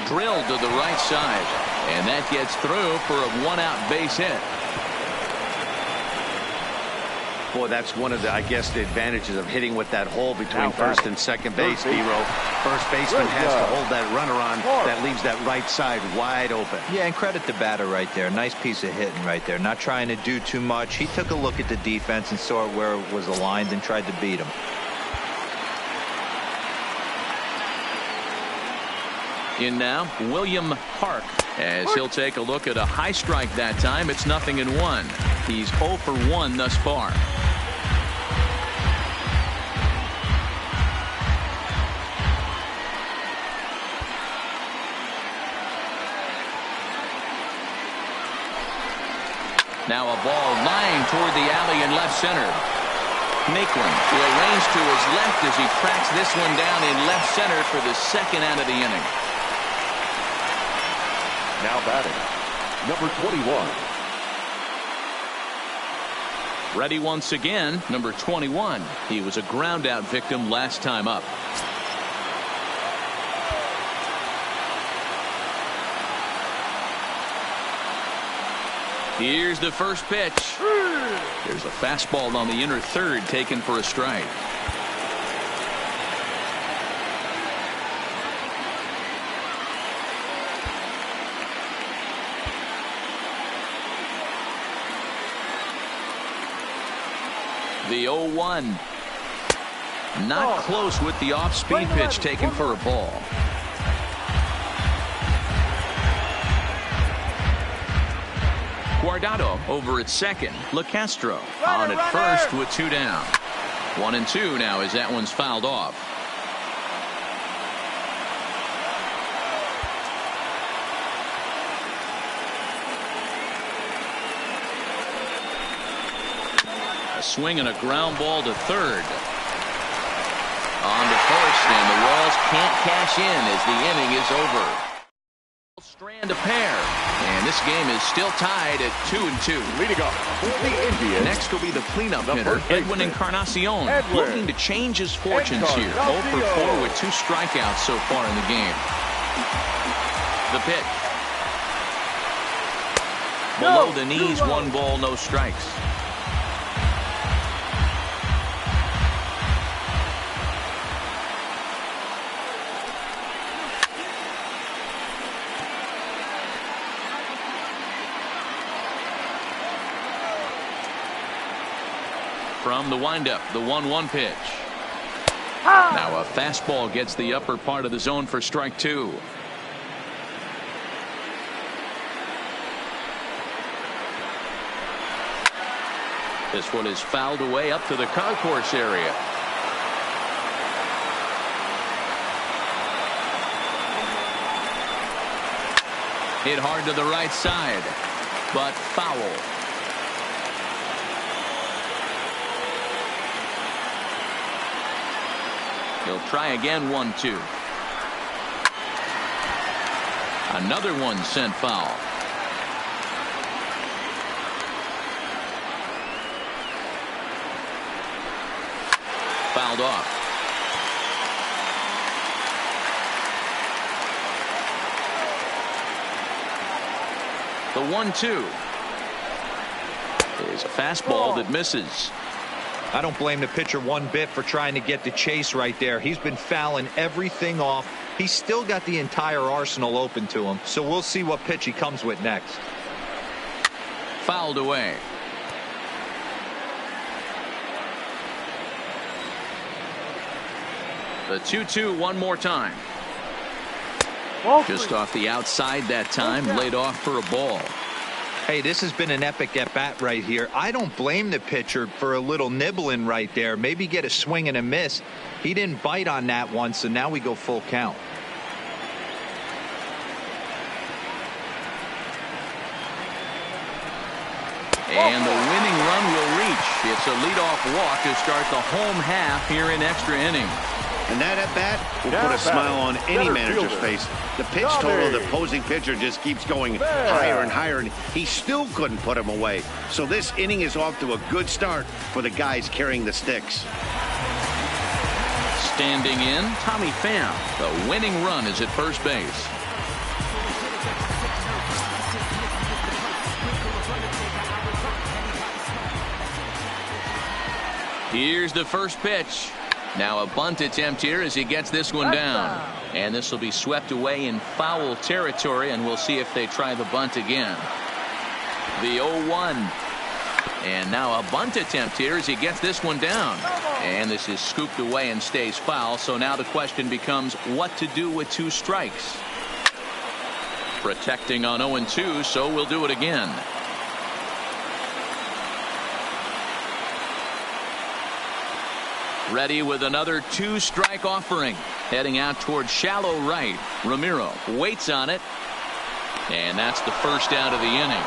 Drilled to the right side, and that gets through for a 1-out base hit. Boy, that's one of the, I guess, the advantages of hitting with that hole between first and second base, Hero. First baseman has to hold that runner on. That leaves that right side wide open. Yeah, and credit the batter right there. Nice piece of hitting right there. Not trying to do too much. He took a look at the defense and saw where it was aligned and tried to beat him. In now, William Park, as he'll take a look at a high strike that time. It's 0-1. He's 0 for 1 thus far. Now a ball lined toward the alley in left center. Naquin will range to his left as he tracks this one down in left center for the second out of the inning. Now batting, number 21. Ready once again, number 21. He was a ground out victim last time up. Here's the first pitch. There's a fastball on the inner third taken for a strike. The 0-1. Not close with the off-speed pitch taken for a ball. Guardado over at second. LeCastro on at first with 2 down. 1-2 now as that one's fouled off. swing and a ground ball to third. On to first, and the Royals can't cash in as the inning is over. Strand a pair, and this game is still tied at 2-2. Leading off for the Indians. Next will be the cleanup hitter, Edwin Encarnacion, looking to change his fortunes here. 0 for 4 with 2 strikeouts so far in the game. The pitch. Below the knees, 1 ball, no strikes. From the windup, the 1-1 pitch. Now a fastball gets the upper part of the zone for strike 2. This one is fouled away up to the concourse area. Hit hard to the right side, but foul. He'll try again, 1-2. Another one sent foul. Fouled off. The 1-2 is a fastball that misses. I don't blame the pitcher one bit for trying to get the chase right there. He's been fouling everything off. He's still got the entire arsenal open to him, so we'll see what pitch he comes with next. Fouled away. The 2-2 one more time. Just off the outside that time, laid off for a ball. Hey, this has been an epic at-bat right here. I don't blame the pitcher for a little nibbling right there. Maybe get a swing and a miss. He didn't bite on that one, so now we go full count. And the winning run will reach. It's a leadoff walk to start the home half here in extra innings. And that at-bat will put a smile on any manager's face. The pitch total of the opposing pitcher just keeps going higher and higher, and he still couldn't put him away. So this inning is off to a good start for the guys carrying the sticks. Standing in, Tommy Pham. The winning run is at first base. Here's the first pitch. Now a bunt attempt here as he gets this one down. And this will be swept away in foul territory, and we'll see if they try the bunt again. The 0-1. And now a bunt attempt here as he gets this one down. And this is scooped away and stays foul. So now the question becomes what to do with 2 strikes. Protecting on 0-2, so we'll do it again. Ready with another 2-strike offering. Heading out towards shallow right. Ramiro waits on it. And that's the first out of the inning.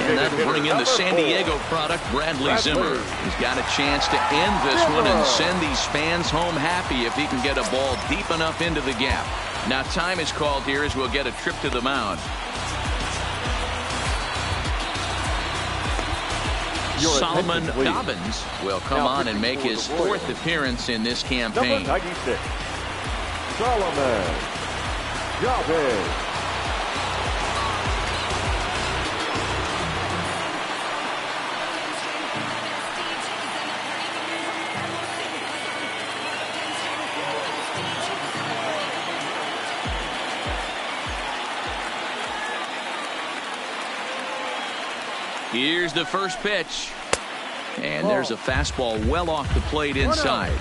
And that'll bring in the San Diego product, Bradley Zimmer. He's got a chance to end this one and send these fans home happy if he can get a ball deep enough into the gap. Now time is called here as we'll get a trip to the mound. Solomon Dobbins will come on and make his 4th appearance in this campaign. Number 96, Solomon Dobbins. Here's the first pitch. And there's a fastball well off the plate inside.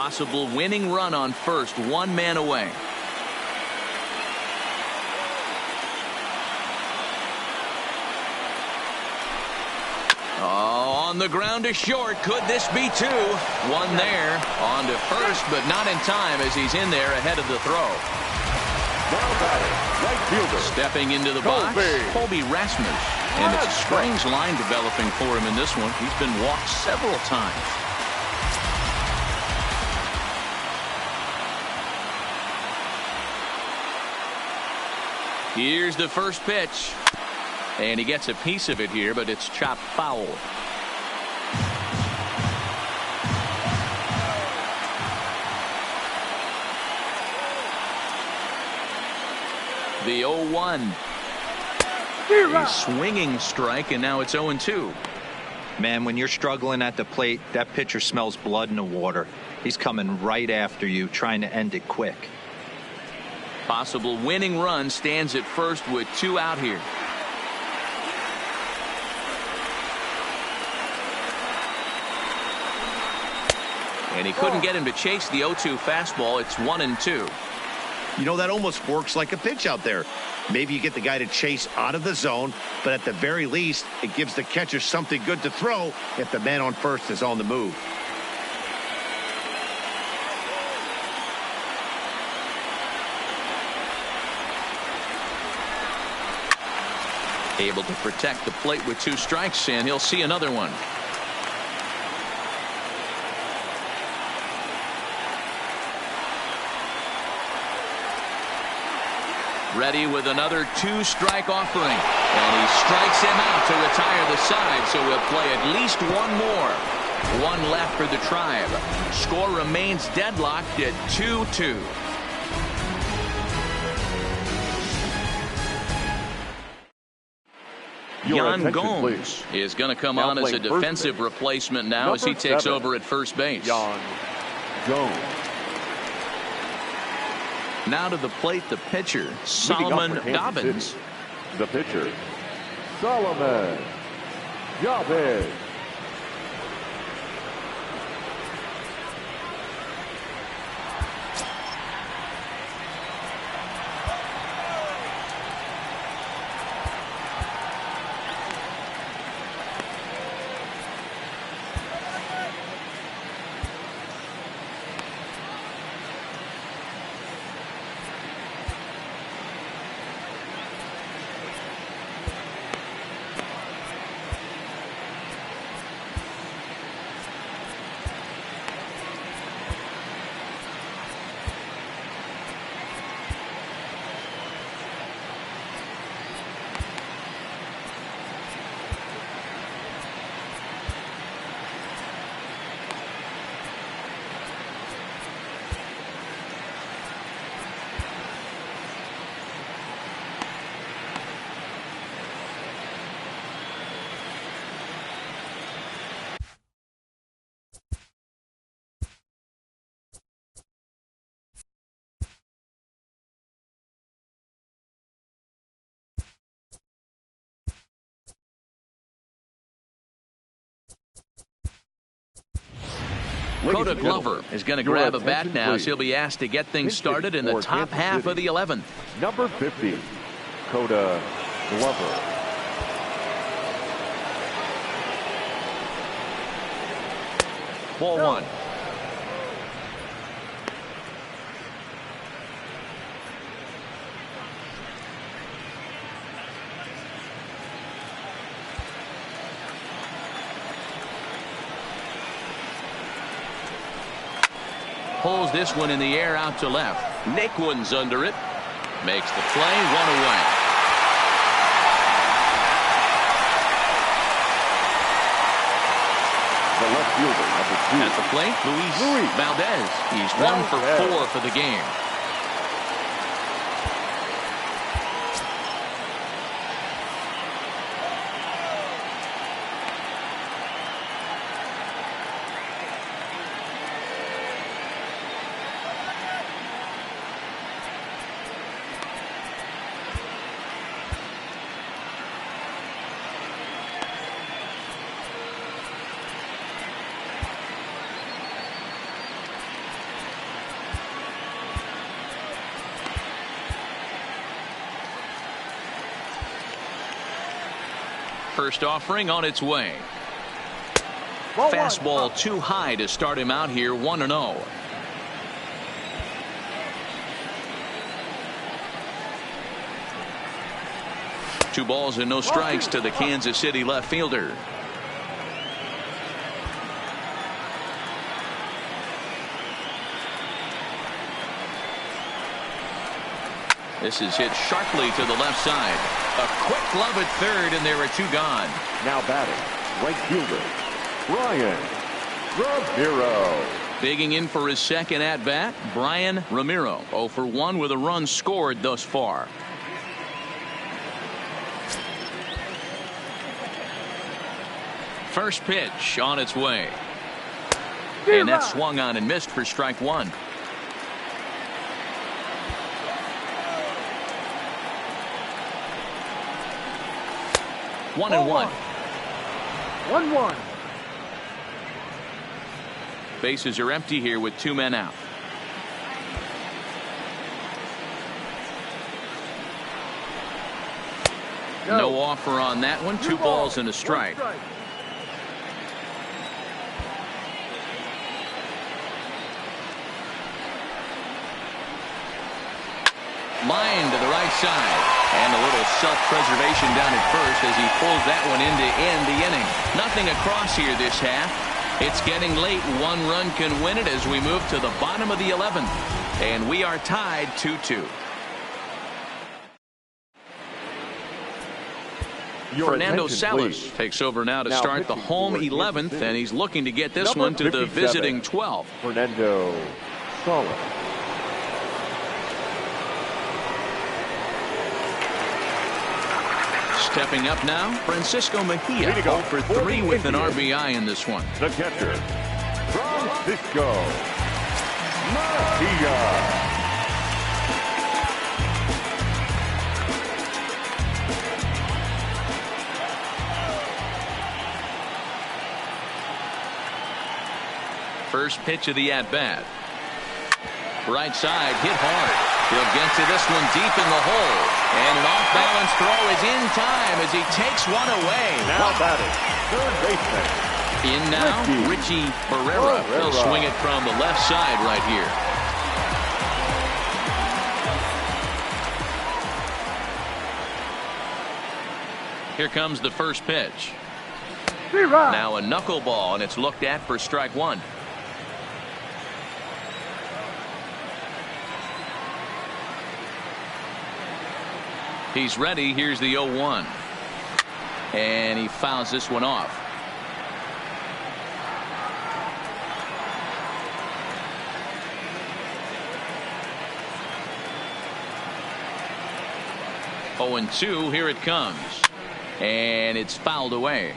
Possible winning run on first, one man away. Oh, on the ground to short. Could this be two? One there. On to first, but not in time as he's in there ahead of the throw. Right fielder. Stepping into the box, Colby Rasmus. And it's a strange line developing for him in this one. He's been walked several times. Here's the first pitch. And he gets a piece of it here, but it's chopped foul. The 0-1. A swinging strike, and now it's 0-2. Man, when you're struggling at the plate, that pitcher smells blood in the water. He's coming right after you, trying to end it quick. Possible winning run stands at first with two out here. And he couldn't get him to chase the 0-2 fastball. It's 1-2. You know, that almost works like a pitch out there. Maybe you get the guy to chase out of the zone, but at the very least, it gives the catcher something good to throw if the man on first is on the move. Able to protect the plate with two strikes, and he'll see another one. Ready with another two-strike offering. And he strikes him out to retire the side, so he'll play at least one more. One left for the Tribe. Score remains deadlocked at 2-2. Yan Gomes is going to come on as a defensive replacement now as he takes over at first base. Yan Gomes. Now to the plate, the pitcher, Solomon Dobbins. The pitcher, Solomon Dobbins. Coda Glover is going to grab a bat now, so he'll be asked to get things started in the top half of the 11th. Number 50, Coda Glover. Ball one. Pulls this one in the air out to left. Naquin's under it. Makes the play, one away. The left fielder, number 2. At the plate, Luis Valdez. He's 1 for 4 for the game. First offering on its way. Ball Fastball one. too high to start him out here 1-0. Two balls and no strikes to the Kansas City left fielder. This is hit sharply to the left side. A quick glove at third, and there are two gone. Now batting, right fielder, Brian Ramiro. Digging in for his second at-bat, Brian Ramiro. 0 for 1 with a run scored thus far. First pitch on its way. And that swung on and missed for strike one. One and one. 1-1. Bases are empty here with two men out. No offer on that one. Two balls and a strike. Line to the right side. And a little self-preservation down at first as he pulls that one in to end the inning. Nothing across here this half. It's getting late. One run can win it as we move to the bottom of the 11th. And we are tied 2-2. Fernando Salas takes over now to start the home 11th, and he's looking to get this one to the visiting 12th. Fernando Salas. Stepping up now, Francisco Mejia, 0 for 3 with an RBI in this one. The catcher, Francisco Mejia. First pitch of the at-bat. Right side, hit hard. He'll get to this one deep in the hole. And an off-balance throw is in time as he takes one away. Now batting, third baseman. In now, Richie Barrera. He'll swing it from the left side right here. Here comes the first pitch. Now a knuckleball, and it's looked at for strike one. He's ready. Here's the 0-1. And he fouls this one off. Oh, and 2. Here it comes. And it's fouled away.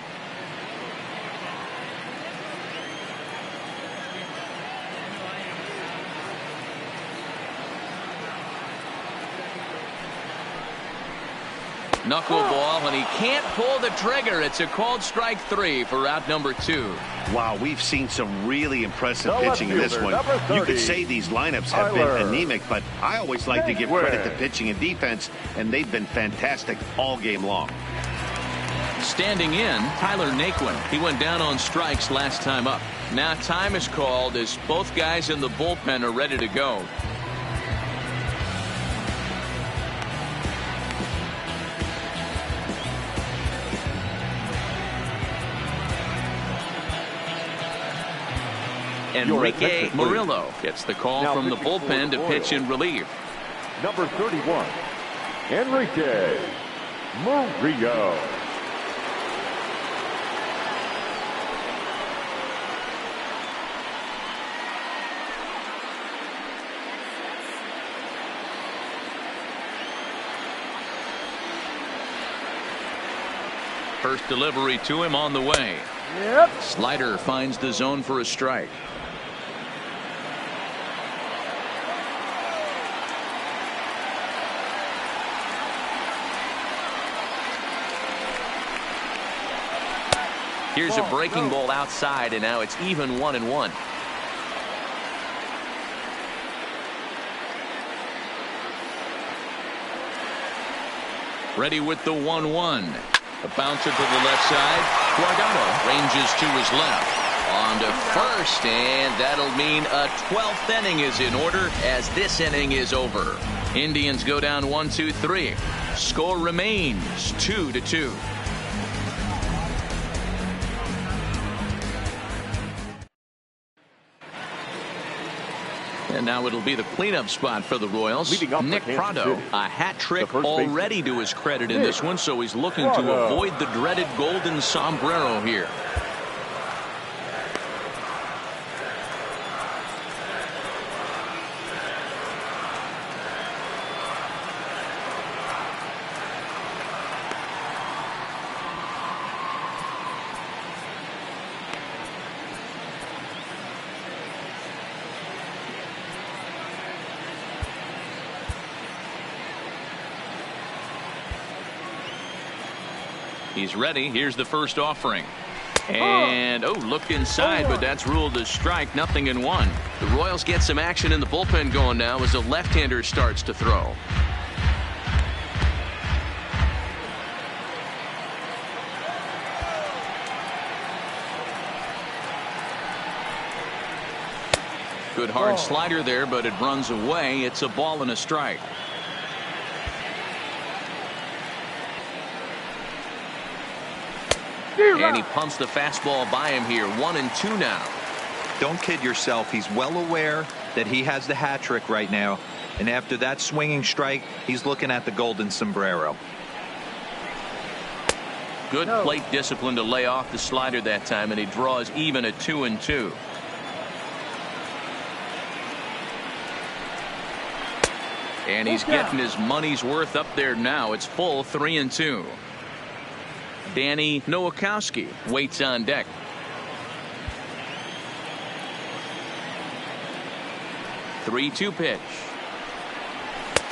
Knuckleball, and he can't pull the trigger. It's a called strike 3 for out number 2. Wow, we've seen some really impressive pitching in this one. You could say these lineups have been anemic, but I always like to give credit to pitching and defense, and they've been fantastic all game long. Standing in, Tyler Naquin. He went down on strikes last time up. Now time is called as both guys in the bullpen are ready to go. Enrique Murillo gets the call from the bullpen to pitch in relief. Number 31, Enrique Murillo. First delivery to him on the way. Slider finds the zone for a strike. Here's a breaking ball outside, and now it's even 1-1. Ready with the 1-1. A bouncer to the left side. Guardado ranges to his left. On to first, and that'll mean a 12th inning is in order as this inning is over. Indians go down 1-2-3. Score remains 2-2. And now it'll be the cleanup spot for the Royals. Nick Prado, a hat trick already to his credit in this one, so he's looking to avoid the dreaded golden sombrero here. He's ready. Here's the first offering. And, looked inside, but that's ruled a strike. 0-1. The Royals get some action in the bullpen going now as the left-hander starts to throw. Good hard slider there, but it runs away. It's a ball and a strike. And he pumps the fastball by him here. 1-2 now. Don't kid yourself. He's well aware that he has the hat trick right now. And after that swinging strike, he's looking at the golden sombrero. Good plate discipline to lay off the slider that time, and he draws even at 2-2. And he's getting his money's worth up there now. It's full 3-2. Danny Nowakowski waits on deck. Three-two pitch.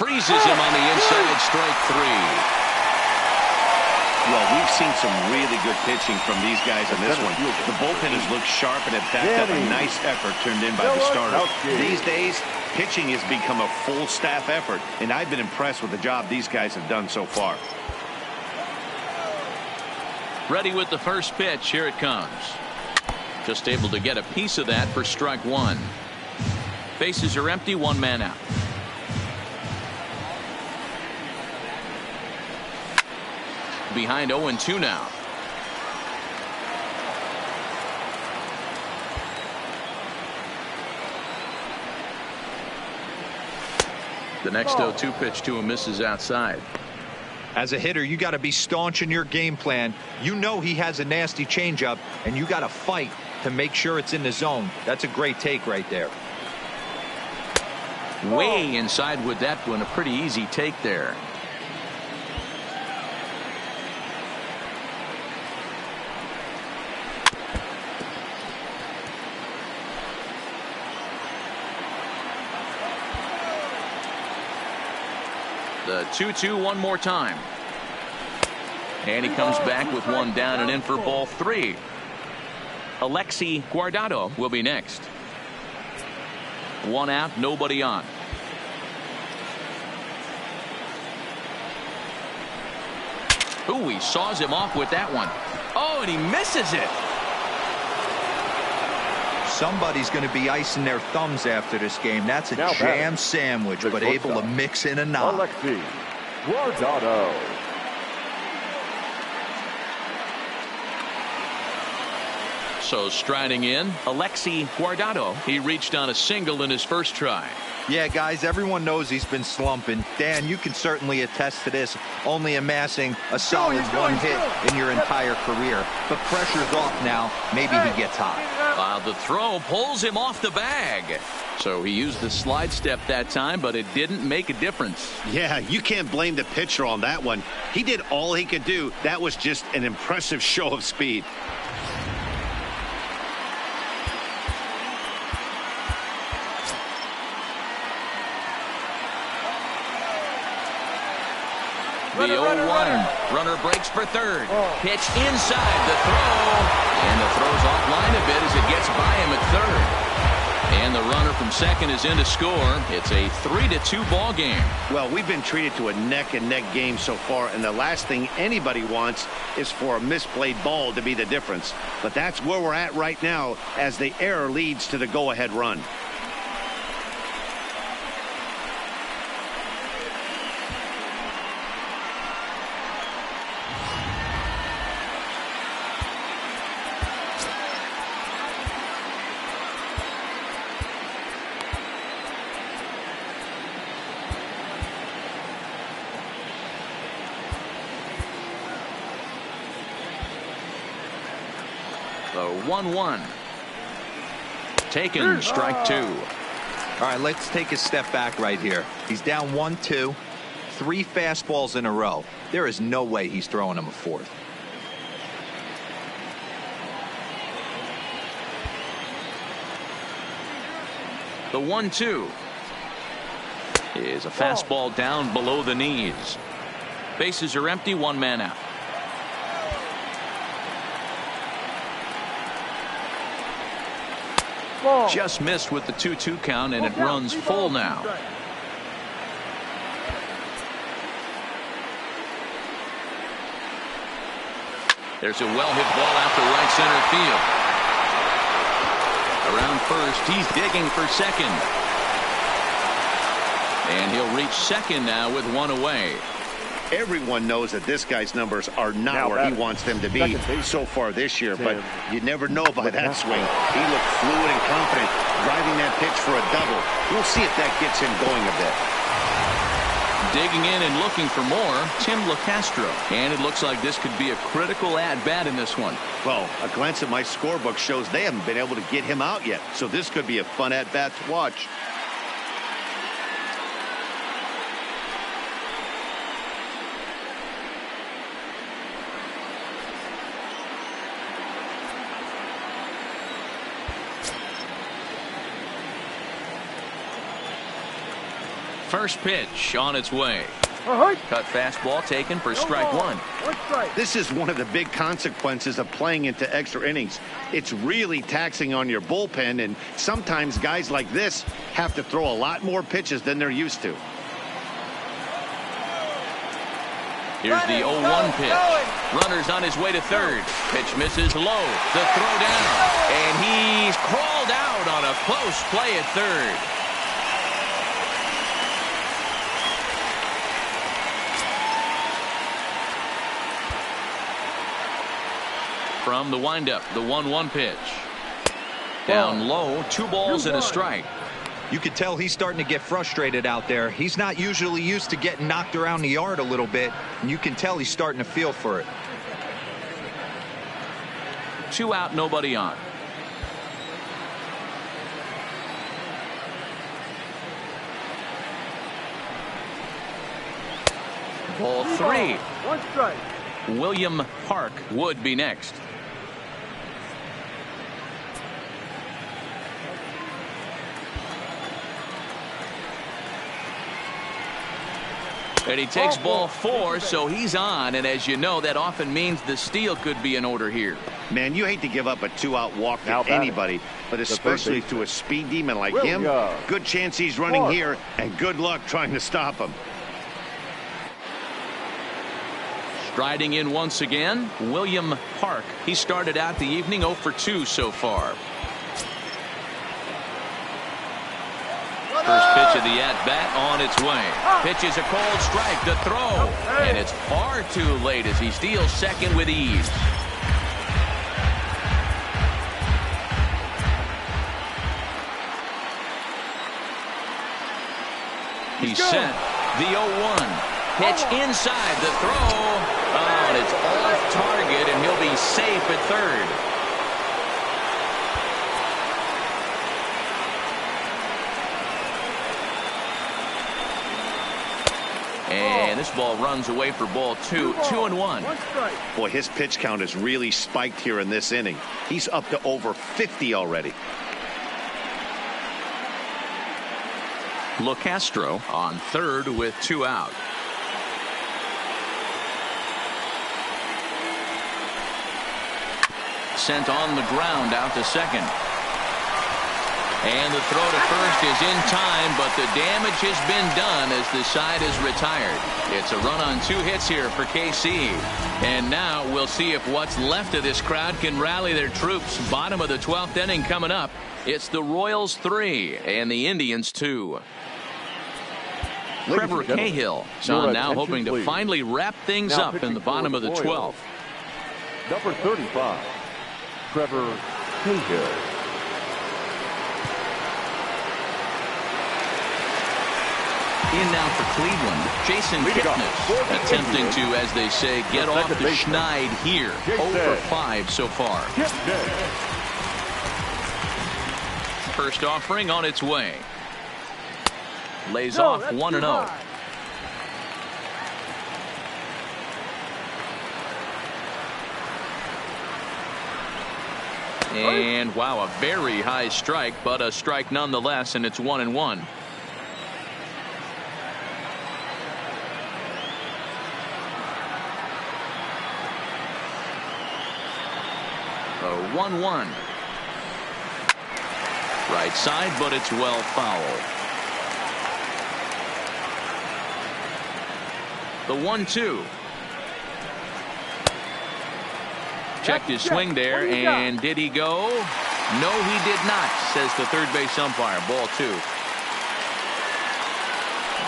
Freezes him on the inside, strike three. Well, we've seen some really good pitching from these guys in this one. The bullpen has looked sharp and have backed up a nice effort turned in by the starter. These days, pitching has become a full staff effort, and I've been impressed with the job these guys have done so far. Ready with the first pitch. Here it comes. Just able to get a piece of that for strike one. Bases are empty. One man out. Behind 0-2 now. The next 0-2 pitch to him misses outside. As a hitter, you got to be staunch in your game plan. You know he has a nasty changeup, and you got to fight to make sure it's in the zone. That's a great take right there. Way inside with that one. A pretty easy take there. The 2-2 one more time. And he comes back with one down and in for ball three. Alexi Guardado will be next. One out, nobody on. Ooh, he saws him off with that one. Oh, and he misses it. Somebody's going to be icing their thumbs after this game. That's a jam sandwich, but able to mix in a knock. Alexi Guardado. So striding in, Alexi Guardado. He reached on a single in his first try. Yeah, guys, everyone knows he's been slumping. Dan, you can certainly attest to this, only amassing a solid one hit in your entire career. But pressure's off now. Maybe he gets hot. The throw pulls him off the bag. So he used the slide step that time, but it didn't make a difference. Yeah, you can't blame the pitcher on that one. He did all he could do. That was just an impressive show of speed. The 0-1. Runner breaks for third. Pitch inside the throw. And the throw's offline a bit as it gets by him at third. And the runner from second is in to score. It's a 3-2 ball game. Well, we've been treated to a neck-and-neck game so far, and the last thing anybody wants is for a misplayed ball to be the difference. But that's where we're at right now as the error leads to the go-ahead run. The 1-1. Taken, strike two. All right, let's take a step back right here. He's down 1-2, 3 fastballs in a row. There is no way he's throwing him a fourth. The 1-2 is a fastball down below the knees. Bases are empty, 1 man out. Ball. Just missed with the 2-2 count, and it runs full now. There's a well-hit ball out to right center field. Around first, he's digging for second. And he'll reach second now with 1 away. Everyone knows that this guy's numbers are not Now where he batting, wants them to be so far this year, but you never know by that swing. He looked fluid and confident, driving that pitch for a double. We'll see if that gets him going a bit. Digging in and looking for more, Tim LeCastro. And it looks like this could be a critical at-bat in this one. Well, a glance at my scorebook shows they haven't been able to get him out yet, so this could be a fun at-bat to watch. First pitch on its way. Cut fastball taken for strike one. This is one of the big consequences of playing into extra innings. It's really taxing on your bullpen, and sometimes guys like this have to throw a lot more pitches than they're used to. Here's the 0-1 pitch. Runner's on his way to third. Pitch misses low. The throw down. And he's crawled out on a close play at third. From the windup, the 1-1 pitch. Down low, 2 balls and a strike. You could tell he's starting to get frustrated out there. He's not usually used to getting knocked around the yard a little bit, and you can tell he's starting to feel for it. 2 out, nobody on. Ball 3. 1 strike. William Park would be next. And he takes ball 4, so he's on, and as you know, that often means the steal could be in order here. Man, you hate to give up a 2-out walk to anybody, but especially to a speed demon like him. Good chance he's running here, and good luck trying to stop him. Striding in once again, William Park. He started out the evening 0 for 2 so far. First pitch of the at-bat on its way. Pitch is a cold strike. The throw. And it's far too late as he steals second with ease. He's set. The 0-1. Pitch inside. The throw. Oh, and it's off target, and he'll be safe at third. And this ball runs away for ball 2. 2-1. Boy, his pitch count is really spiked here in this inning. He's up to over 50 already. LeCastro on third with 2 out. Sent on the ground out to second. And the throw to first is in time, but the damage has been done as the side is retired. It's a run on 2 hits here for KC. And now we'll see if what's left of this crowd can rally their troops. Bottom of the 12th inning coming up. It's the Royals 3 and the Indians 2. Trevor Cahill is on now, hoping to finally wrap things up in the bottom of the 12th. Number 35, Trevor Cahill. In now for Cleveland, Jason Kipnis attempting to, as they say, get off the schneid here. 0 for 5 so far. First offering on its way. Lays off 1-0. And wow, a very high strike, but a strike nonetheless, and it's 1-1. A 1-1. Right side, but it's well foul. The 1-2. Checked his swing there, and did he go? No, he did not, says the third base umpire. Ball 2.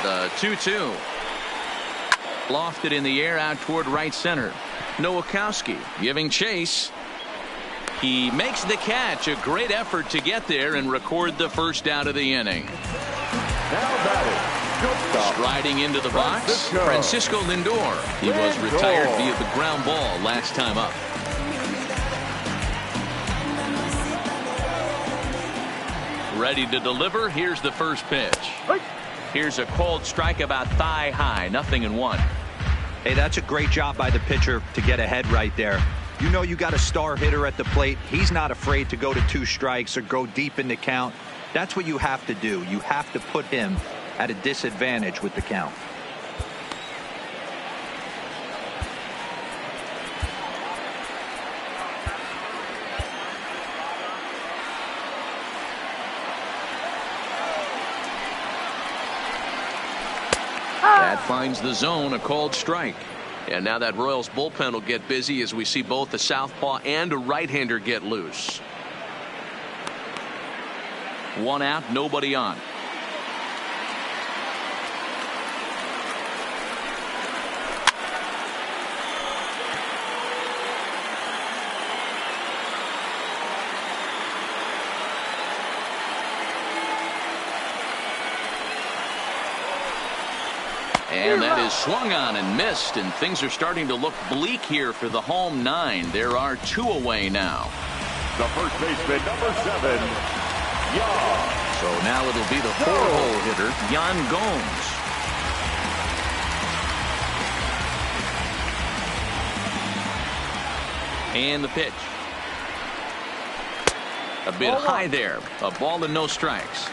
The 2-2. Lofted in the air out toward right center. Nowakowski giving chase. He makes the catch. A great effort to get there and record the first out of the inning. Striding into the box, Francisco Lindor. He was retired via the ground ball last time up. Ready to deliver. Here's the first pitch. Here's a cold strike about thigh high. 0-1. Hey, that's a great job by the pitcher to get ahead right there. You know you got a star hitter at the plate. He's not afraid to go to 2 strikes or go deep in the count. That's what you have to do. You have to put him at a disadvantage with the count. That finds the zone, a called strike. And now that Royals bullpen will get busy as we see both a southpaw and a right-hander get loose. 1 out, nobody on. And that is swung on and missed, and things are starting to look bleak here for the home 9. There are 2 away now. The first baseman, number 7, Jan. So now it'll be the 4-hole hitter, Yan Gomes. And the pitch. A bit high there. A ball and no strikes.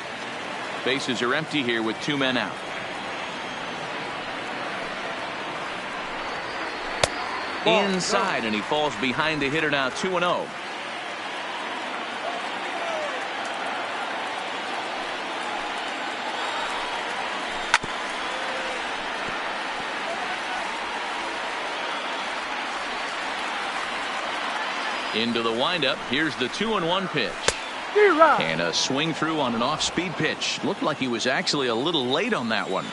Bases are empty here with 2 men out. Inside, and he falls behind the hitter now. 2-0. Into the windup. Here's the 2-1 pitch. And a swing through on an off-speed pitch. Looked like he was actually a little late on that one.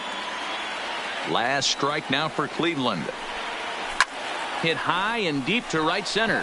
Last strike now for Cleveland. Hit high and deep to right center.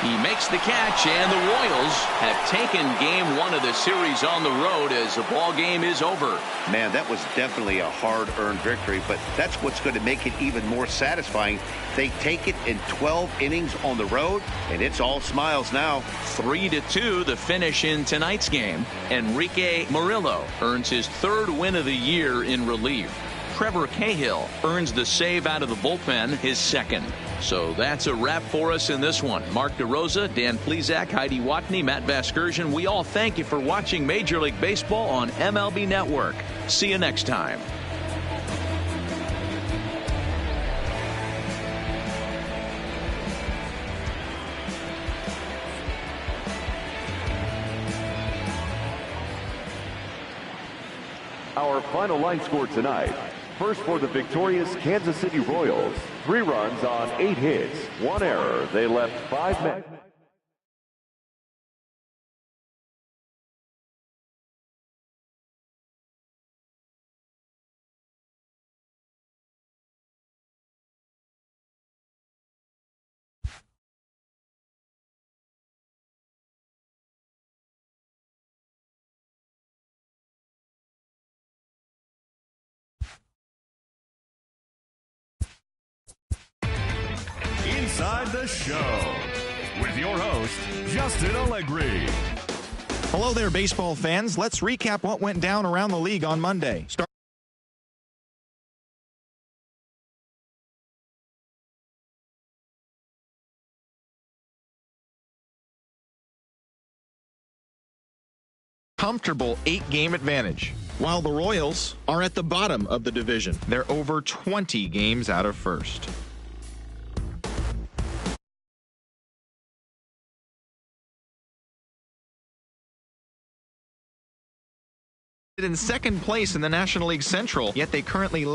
He makes the catch, and the Royals have taken game 1 of the series on the road as the ball game is over. Man, that was definitely a hard-earned victory, but that's what's going to make it even more satisfying. They take it in 12 innings on the road, and it's all smiles now. 3-2 the finish in tonight's game. Enrique Murillo earns his 3rd win of the year in relief. Trevor Cahill earns the save out of the bullpen, his 2nd. So that's a wrap for us in this one. Mark DeRosa, Dan Plesac, Heidi Watney, Matt Vasgersian. We all thank you for watching Major League Baseball on MLB Network. See you next time. Our final line score tonight. First for the victorious Kansas City Royals. 3 runs on 8 hits, 1 error. They left 5 men. Inside the Show with your host, Justin Allegri. Hello there, baseball fans. Let's recap what went down around the league on Monday. Comfortable 8-game advantage, while the Royals are at the bottom of the division. They're over 20 games out of first. In second place in the National League Central, yet they currently